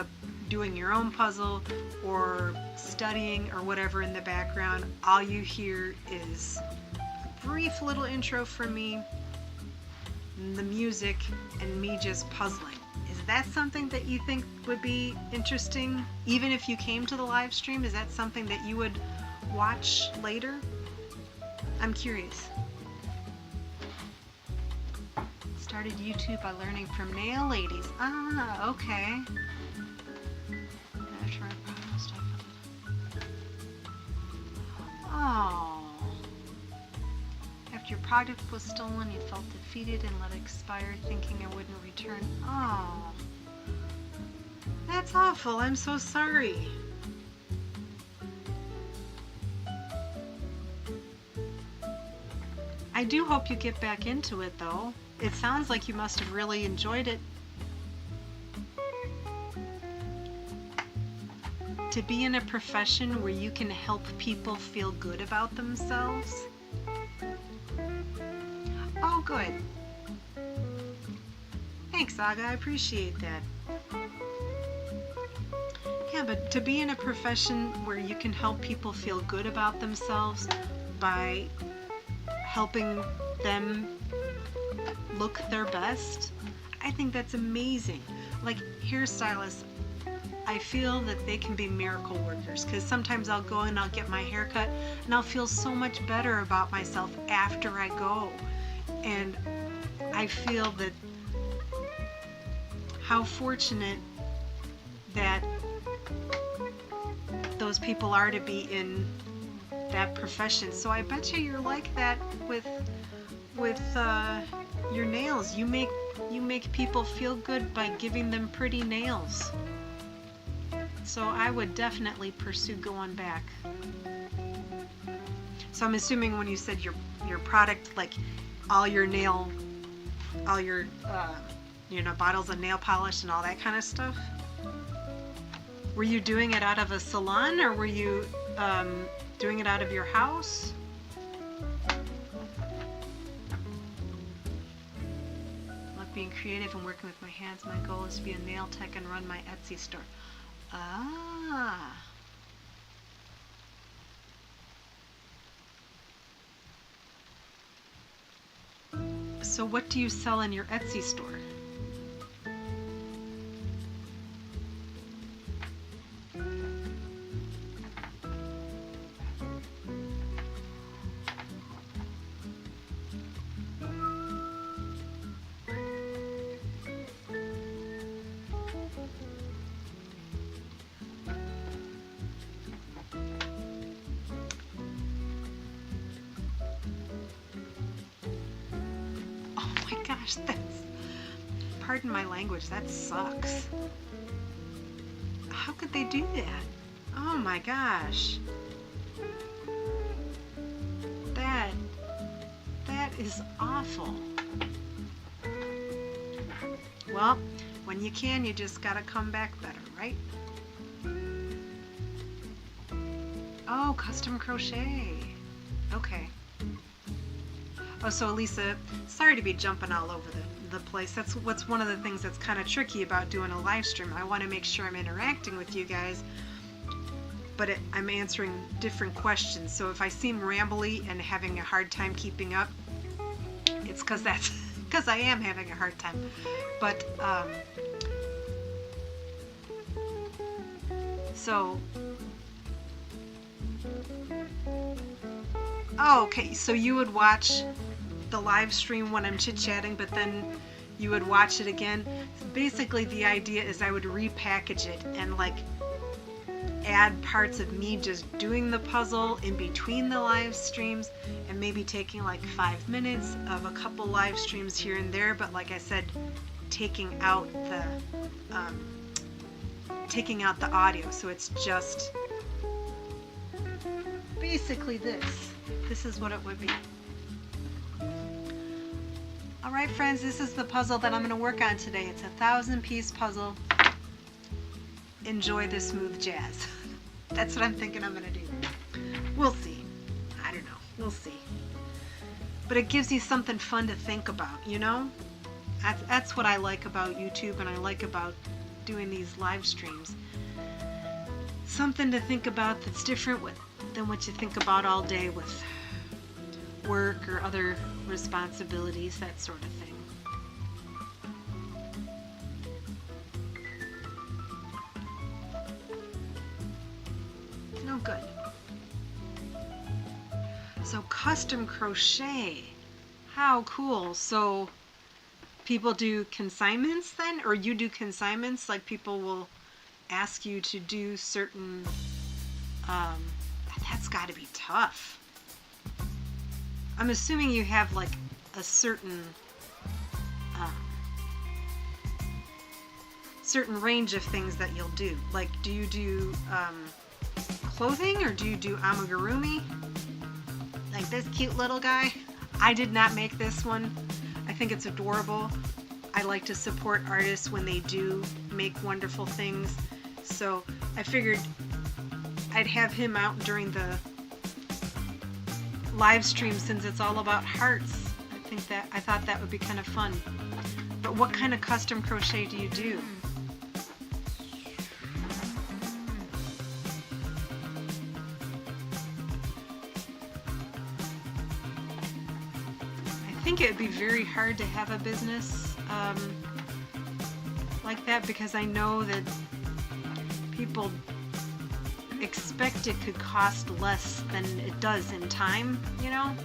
doing your own puzzle or studying or whatever in the background, all you hear is a brief little intro from me, the music, and me just puzzling. Is that something that you think would be interesting? Even if you came to the live stream, is that something that you would watch later? I'm curious. Started YouTube by learning from nail ladies. Ah, okay. Oh. After your product was stolen, you felt defeated and let it expire, thinking it wouldn't return. Oh. That's awful. I'm so sorry. I do hope you get back into it, though. It sounds like you must have really enjoyed it. To be in a profession where you can help people feel good about themselves. Oh, good. Thanks, Aga. I appreciate that. Yeah, but to be in a profession where you can help people feel good about themselves by helping them look their best, I think that's amazing. Like hairstylists, I feel that they can be miracle workers, because sometimes I'll go and I'll get my hair cut and I'll feel so much better about myself after I go. And I feel that how fortunate that those people are to be in that profession. So I bet you you're like that with your nails. You make people feel good by giving them pretty nails. So I would definitely pursue going back. So I'm assuming when you said your product, like all your bottles of nail polish and all that kind of stuff, were you doing it out of a salon, or were you doing it out of your house? Love being creative and working with my hands. My goal is to be a nail tech and run my Etsy store. Ah. So what do you sell in your Etsy store? gosh, pardon my language, that sucks. How could they do that? Oh my gosh. That is awful. Well, when you can, you just gotta come back better, right? Oh, custom crochet. Okay. Oh, so Elisa, sorry to be jumping all over the place. That's what's one of the things that's kind of tricky about doing a live stream. I want to make sure I'm interacting with you guys, but I'm answering different questions. So if I seem rambly and having a hard time keeping up, it's because I am having a hard time. But oh, okay, so you would watch the live stream when I'm chit-chatting, but then you would watch it again. Basically, the idea is I would repackage it and like add parts of me just doing the puzzle in between the live streams, and maybe taking like 5 minutes of a couple live streams here and there, but like I said, taking out the audio, so it's just basically this is what it would be. All right, friends, this is the puzzle that I'm going to work on today. It's a 1,000-piece puzzle. Enjoy the smooth jazz. That's what I'm thinking I'm going to do. We'll see. I don't know. We'll see. But it gives you something fun to think about, you know? That's what I like about YouTube, and I like about doing these live streams. Something to think about that's different than what you think about all day with work or other responsibilities, that sort of thing. No good. So custom crochet, how cool. So people do consignments then, or you do consignments, like people will ask you to do certain, that's got to be tough. I'm assuming you have like a certain range of things that you'll do. Like, do you do clothing, or do you do amigurumi? Like this cute little guy. I did not make this one. I think it's adorable. I like to support artists when they do make wonderful things. So I figured I'd have him out during the live stream, since it's all about hearts. I thought that would be kind of fun. But what kind of custom crochet do you do? I think it would be very hard to have a business like that, because I know that people expect it could cost less than it does in time, you know?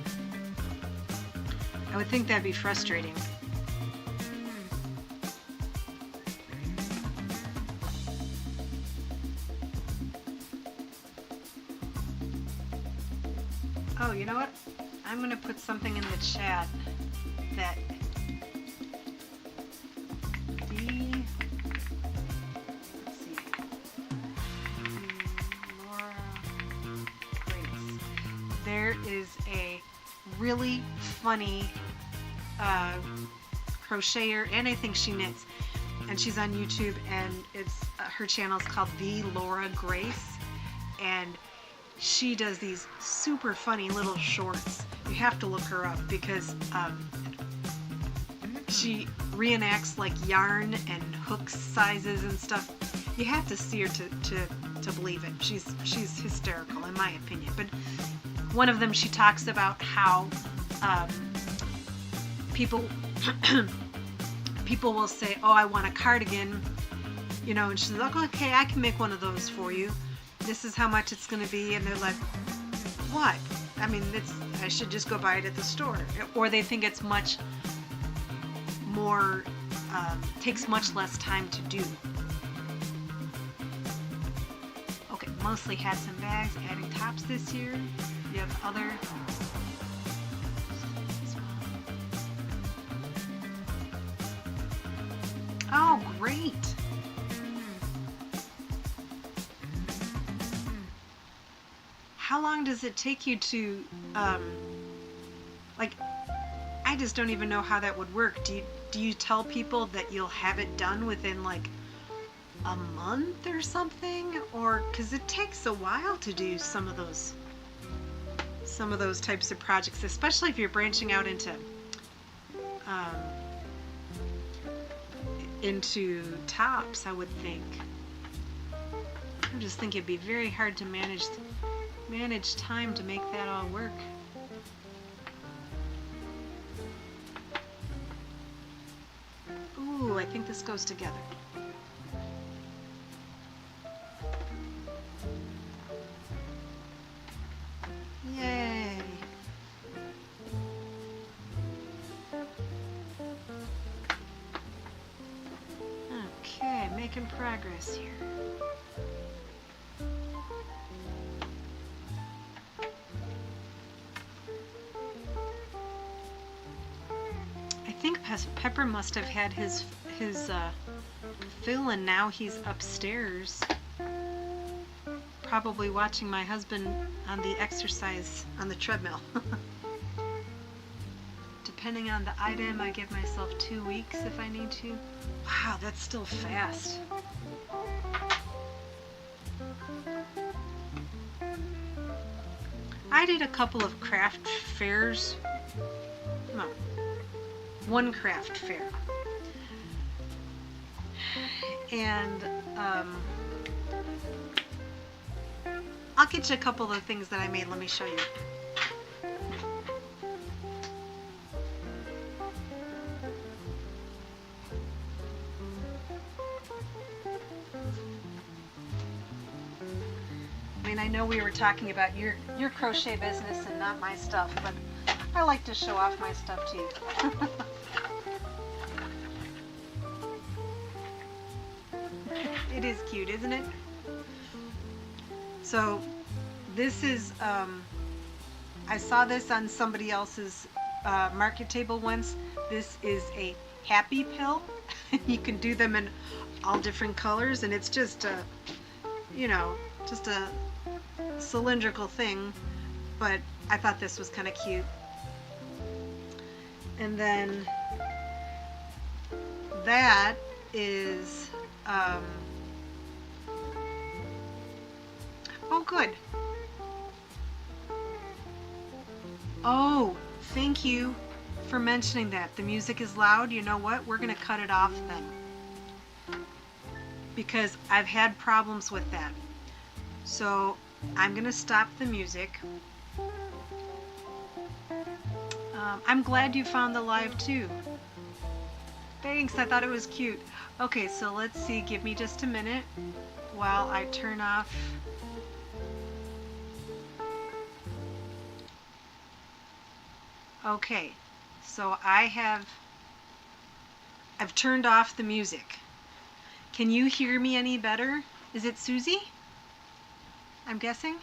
I would think that'd be frustrating. Oh, you know what? I'm going to put something in the chat that there is a really funny crocheter, and I think she knits, and she's on YouTube, and it's her channel is called The Laura Grace, and she does these super funny little shorts. You have to look her up, because she reenacts like yarn and hook sizes and stuff. You have to see her to believe it. She's hysterical, in my opinion. But one of them, she talks about how people will say, "Oh, I want a cardigan," you know, and she's like, "Okay, I can make one of those for you. This is how much it's going to be," and they're like, "What? I mean, I should just go buy it at the store." Or they think it's much more, takes much less time to do. Okay, mostly hats and bags, adding tops this year. You have other. great. How long does it take you to, like, I just don't even know how that would work. Do you tell people that you'll have it done within like a month or something? Or, because it takes a while to do some of those types of projects, especially if you're branching out into tops, I would think. I just think it'd be very hard to manage time to make that all work. Ooh, I think this goes together. Yay! Okay, making progress here. I think Pepper must have had his fill, and now he's upstairs, probably watching my husband on the exercise on the treadmill. Depending on the item, I give myself 2 weeks if I need to. Wow, that's still fast. I did a couple of craft fairs. No, one craft fair. And I'll get you a couple of things that I made. Let me show you. I mean, I know we were talking about your crochet business and not my stuff, but I like to show off my stuff too. It is cute, isn't it? So this is, I saw this on somebody else's market table once. This is a happy pill. You can do them in all different colors, and it's just a, just a cylindrical thing, but I thought this was kind of cute. And then that is, oh, good. Oh, thank you for mentioning that. The music is loud. You know what? We're going to cut it off then, because I've had problems with that. So I'm going to stop the music. I'm glad you found the live too. Thanks, I thought it was cute. Okay, so let's see. Give me just a minute while I turn off. Okay, so I've turned off the music. Can you hear me any better? Is it Susie? I'm guessing?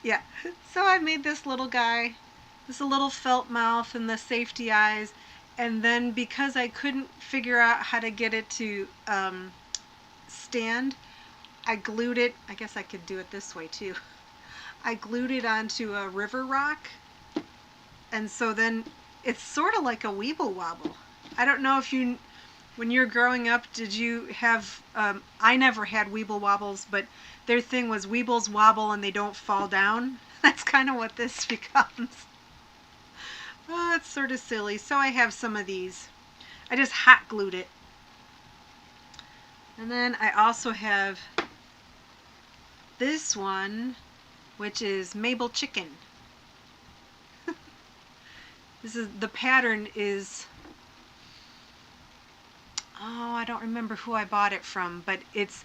Yeah, so I made this little guy, this little felt mouth and the safety eyes, and then because I couldn't figure out how to get it to stand, I glued it. I guess I could do it this way too. I glued it onto a river rock, and so then it's sort of like a weeble wobble. I don't know if you, when you're growing up, did you have, I never had weeble wobbles, but their thing was weebles wobble and they don't fall down. That's kind of what this becomes. Oh, it's sort of silly. So I have some of these. I just hot glued it. And then I also have this one, which is Mabel Chicken. This is, the pattern is, oh, I don't remember who I bought it from, but it's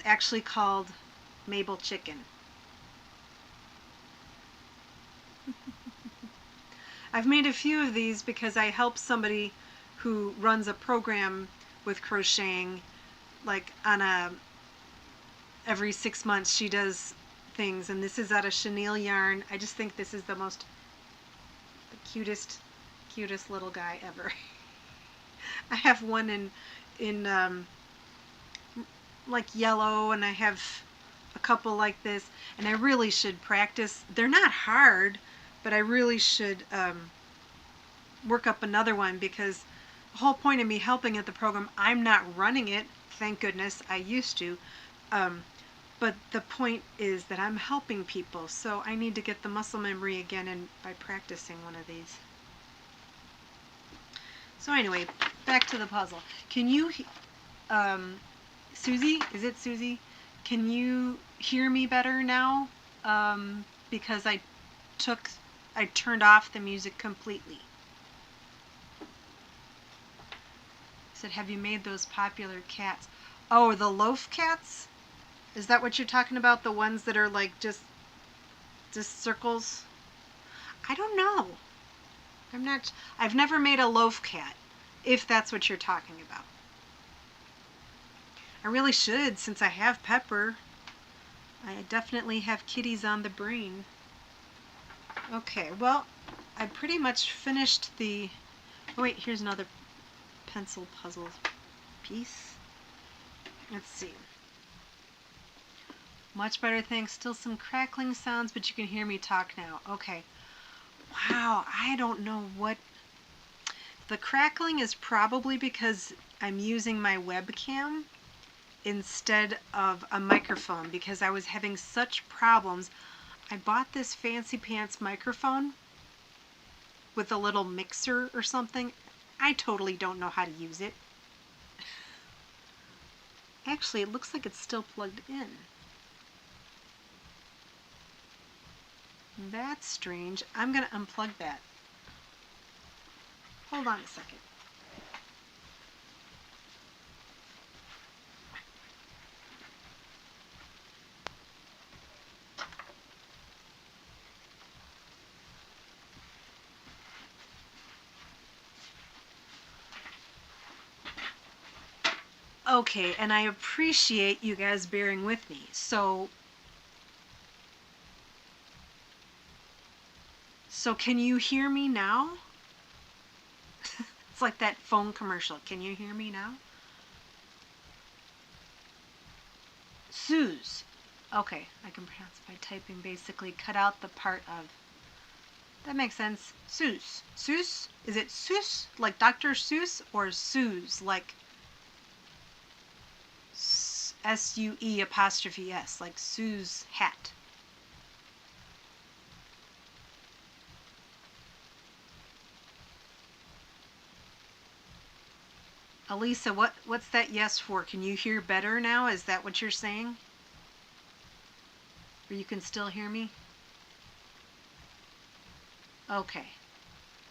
actually called Mabel Chicken. I've made a few of these because I help somebody who runs a program with crocheting, like on every 6 months she does things, and this is out of chenille yarn. I just think this is the cutest little guy ever. I have one in like yellow, and I have a couple like this, and I really should practice. They're not hard, but I really should work up another one, because the whole point of me helping at the program, I'm not running it, thank goodness. I used to, but the point is that I'm helping people, so I need to get the muscle memory again, and by practicing one of these. So anyway, back to the puzzle. Can you, Susie, is it Susie? Can you hear me better now? Because I turned off the music completely. Said, have you made those popular cats? Oh, the loaf cats? Is that what you're talking about? The ones that are like just circles? I don't know. I've never made a loaf cat, if that's what you're talking about. I really should, since I have Pepper. I definitely have kitties on the brain. Okay, well, I pretty much finished the... Oh wait, here's another pencil puzzle piece. Let's see. Much better, thanks. Still some crackling sounds, but you can hear me talk now. Okay. Wow, I don't know what... The crackling is probably because I'm using my webcam instead of a microphone, because I was having such problems. I bought this fancy pants microphone with a little mixer or something. I totally don't know how to use it. Actually, it looks like it's still plugged in. That's strange. I'm going to unplug that. Hold on a second. Okay, and I appreciate you guys bearing with me. So can you hear me now? It's like that phone commercial. Can you hear me now? Suze. Okay, I can pronounce by typing, basically cut out the part of... That makes sense. Suze. Suze? Is it Suze, like Dr. Seuss, or Suze, like S-U-E apostrophe S, like Sue's hat? Elisa, what's that yes for? Can you hear better now? Is that what you're saying? Or you can still hear me? Okay.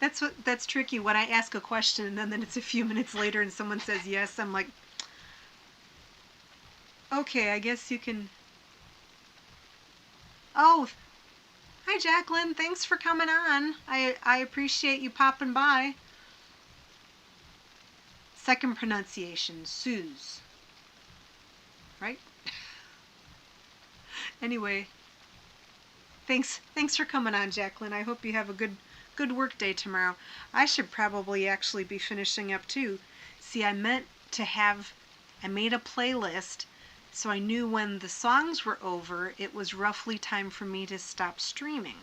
That's tricky. When I ask a question and then it's a few minutes later and someone says yes, I'm like, okay, I guess you can... Oh, hi Jacqueline. Thanks for coming on. I appreciate you popping by. Second pronunciation, Suze. Right? Anyway, thanks for coming on, Jacqueline. I hope you have a good work day tomorrow. I should probably actually be finishing up too. See, I made a playlist, so I knew when the songs were over, it was roughly time for me to stop streaming.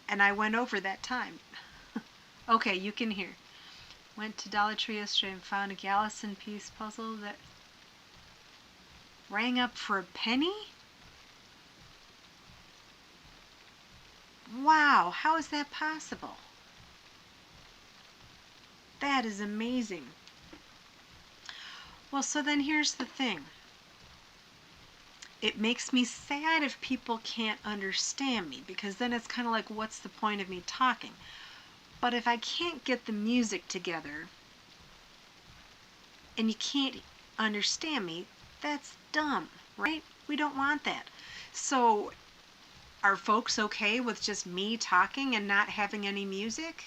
And I went over that time. Okay, you can hear. Went to Dollar Tree yesterday and found a Gallison piece puzzle that rang up for a penny? Wow, how is that possible? That is amazing. Well, so then here's the thing. It makes me sad if people can't understand me, because then it's kind of like, what's the point of me talking? But if I can't get the music together and you can't understand me, that's dumb, right? We don't want that. So are folks okay with just me talking and not having any music?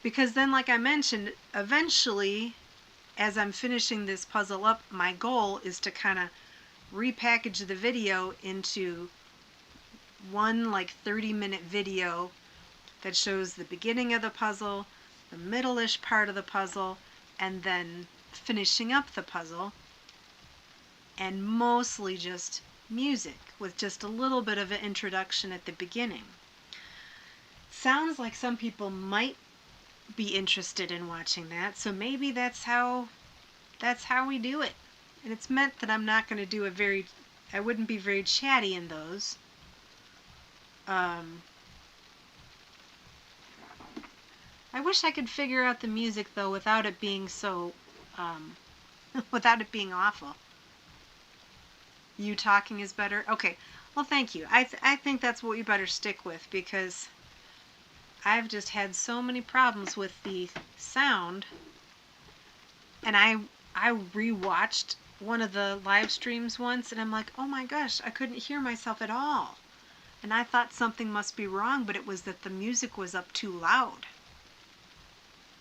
Because then, like I mentioned, eventually, as I'm finishing this puzzle up, my goal is to kind of repackage the video into one like 30-minute video that shows the beginning of the puzzle, the middle-ish part of the puzzle, and then finishing up the puzzle, and mostly just music with just a little bit of an introduction at the beginning. Sounds like some people might be interested in watching that, so maybe that's how we do it. And it's meant that I'm not going to do I wouldn't be very chatty in those. I wish I could figure out the music though without it being so, without it being awful. You talking is better? Okay, well thank you. I think that's what you better stick with, because I've just had so many problems with the sound. And I rewatched one of the live streams once, and I'm like, oh my gosh, I couldn't hear myself at all. And I thought something must be wrong, but it was that the music was up too loud.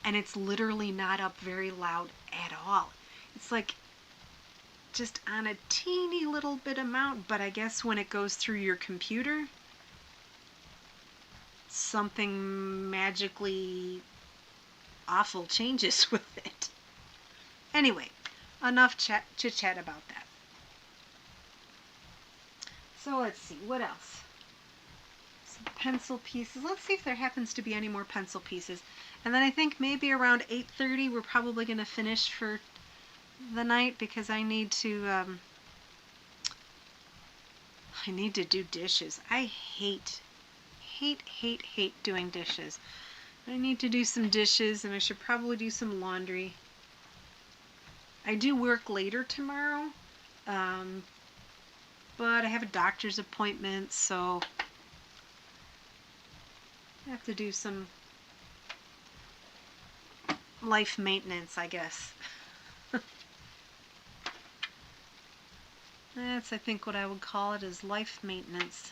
And it's literally not up very loud at all. It's like just on a teeny little bit amount, but I guess when it goes through your computer, something magically awful changes with it. Anyway, enough chit-chat about that. So let's see, what else? Some pencil pieces. Let's see if there happens to be any more pencil pieces. And then I think maybe around 8:30 we're probably going to finish for the night, because I need to do dishes. I hate doing dishes. I need to do some dishes, and I should probably do some laundry. I do work later tomorrow, but I have a doctor's appointment, so I have to do some life maintenance, I guess. That's, I think, what I would call it, is life maintenance.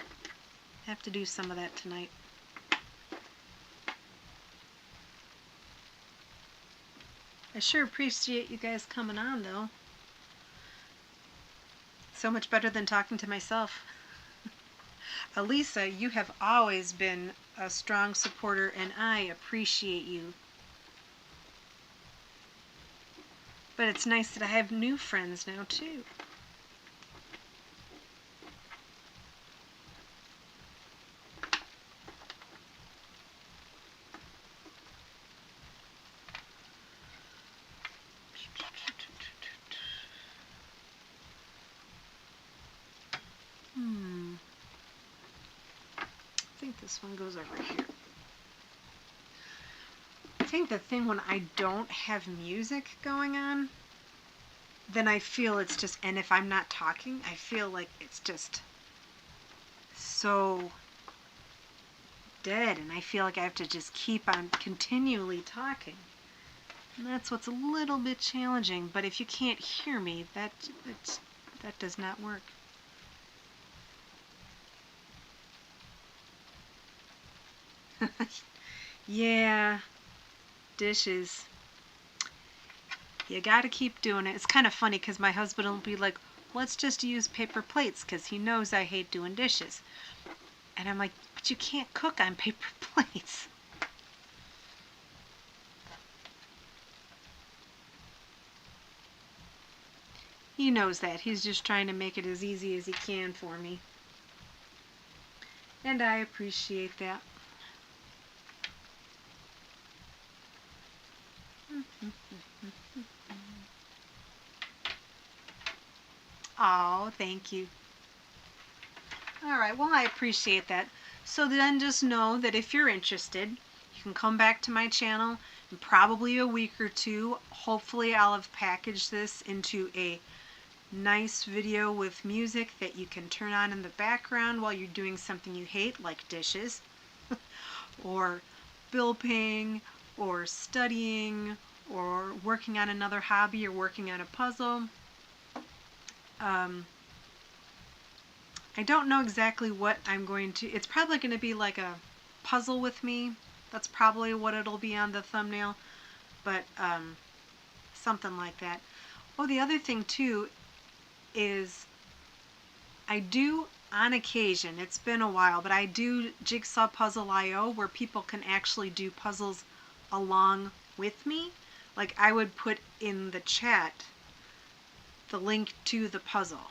I have to do some of that tonight. I sure appreciate you guys coming on, though. So much better than talking to myself. Elisa, you have always been a strong supporter, and I appreciate you. But it's nice that I have new friends now, too. I think this one goes over here. I think the thing when I don't have music going on, then I feel it's just, and if I'm not talking, I feel like it's just so dead, and I feel like I have to just keep on continually talking. And that's what's a little bit challenging, but if you can't hear me, that does not work. Yeah, dishes. You gotta keep doing it. It's kind of funny because my husband will be like, let's just use paper plates, because he knows I hate doing dishes. And I'm like, but you can't cook on paper plates. He knows that. He's just trying to make it as easy as he can for me. And I appreciate that. Oh, thank you. All right, well, I appreciate that. So then just know that if you're interested, you can come back to my channel in probably a week or two. Hopefully I'll have packaged this into a nice video with music that you can turn on in the background while you're doing something you hate, like dishes, or bill paying, or studying, or working on another hobby, or working on a puzzle. I don't know exactly what I'm going to... It's probably going to be like a puzzle with me. That's probably what it'll be on the thumbnail. But something like that. Oh, the other thing too is I do on occasion. It's been a while, but I do Jigsaw Puzzle IO where people can actually do puzzles along with me. Like I would put in the chat the link to the puzzle.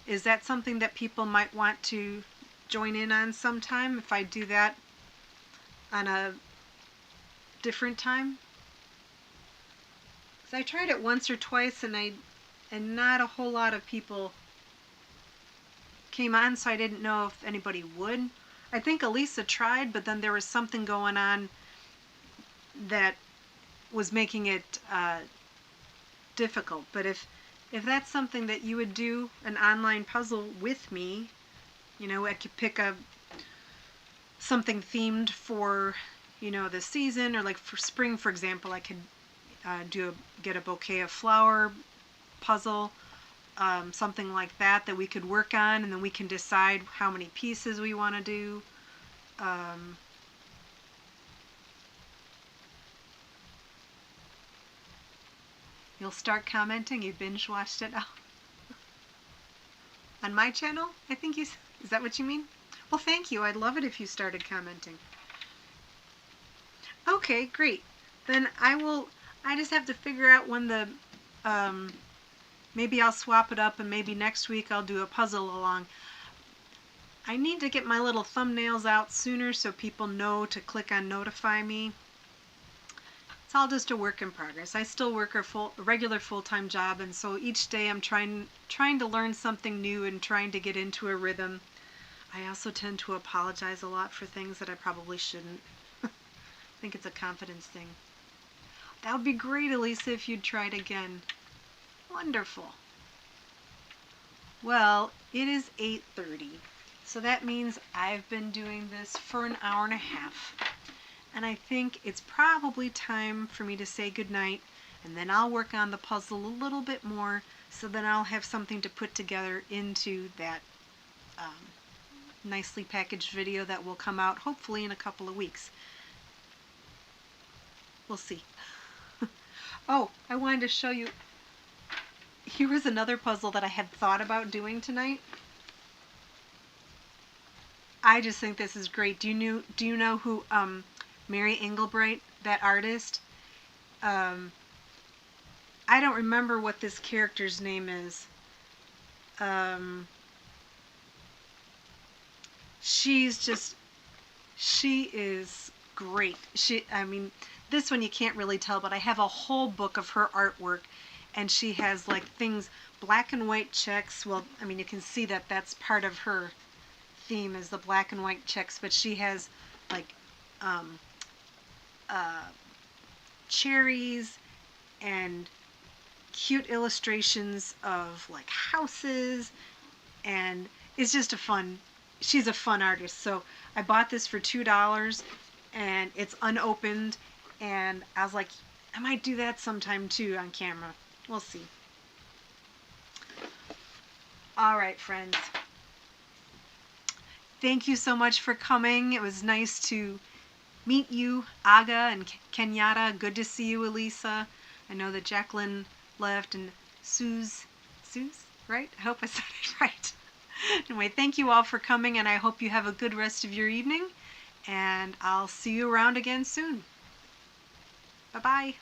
Is that something that people might want to join in on sometime if I do that on a different time? Because I tried it once or twice and not a whole lot of people came on, so I didn't know if anybody would. I think Elisa tried, but then there was something going on that was making it difficult. But if that's something that you would do, an online puzzle with me, you know, I could pick something themed for, you know, the season, or like for spring, for example, I could get a bouquet of flower puzzle, something like that we could work on, and then we can decide how many pieces we want to do. You'll start commenting. You binge watched it on my channel, I think is that what you mean? Well, thank you. I'd love it if you started commenting. Okay, great. Then I just have to figure out when the maybe I'll swap it up, and maybe next week I'll do a puzzle along. I need to get my little thumbnails out sooner so people know to click on notify me. It's all just a work in progress. I still work a regular full-time job, and so each day I'm trying to learn something new and trying to get into a rhythm. I also tend to apologize a lot for things that I probably shouldn't. I think it's a confidence thing. That would be great, Elisa, if you'd try it again. Wonderful. Well, it is 8:30, so that means I've been doing this for an hour and a half. And I think it's probably time for me to say goodnight, and then I'll work on the puzzle a little bit more, so then I'll have something to put together into that nicely packaged video that will come out hopefully in a couple of weeks. We'll see. Oh, I wanted to show you. Here was another puzzle that I had thought about doing tonight. I just think this is great. Do you know who Mary Engelbreit, that artist? I don't remember what this character's name is. She is great. I mean, this one you can't really tell, but I have a whole book of her artwork, and she has like things, black and white checks. Well, I mean, you can see that that's part of her theme is the black and white checks, but she has like cherries and cute illustrations of like houses, and it's just she's a fun artist. So I bought this for $2, and it's unopened, and I was like, I might do that sometime too on camera. We'll see. All right, friends. Thank you so much for coming. It was nice to meet you, Aga and Kenyatta. Good to see you, Elisa. I know that Jacqueline left, and Suze, right? I hope I said it right. Anyway, thank you all for coming, and I hope you have a good rest of your evening, and I'll see you around again soon. Bye-bye.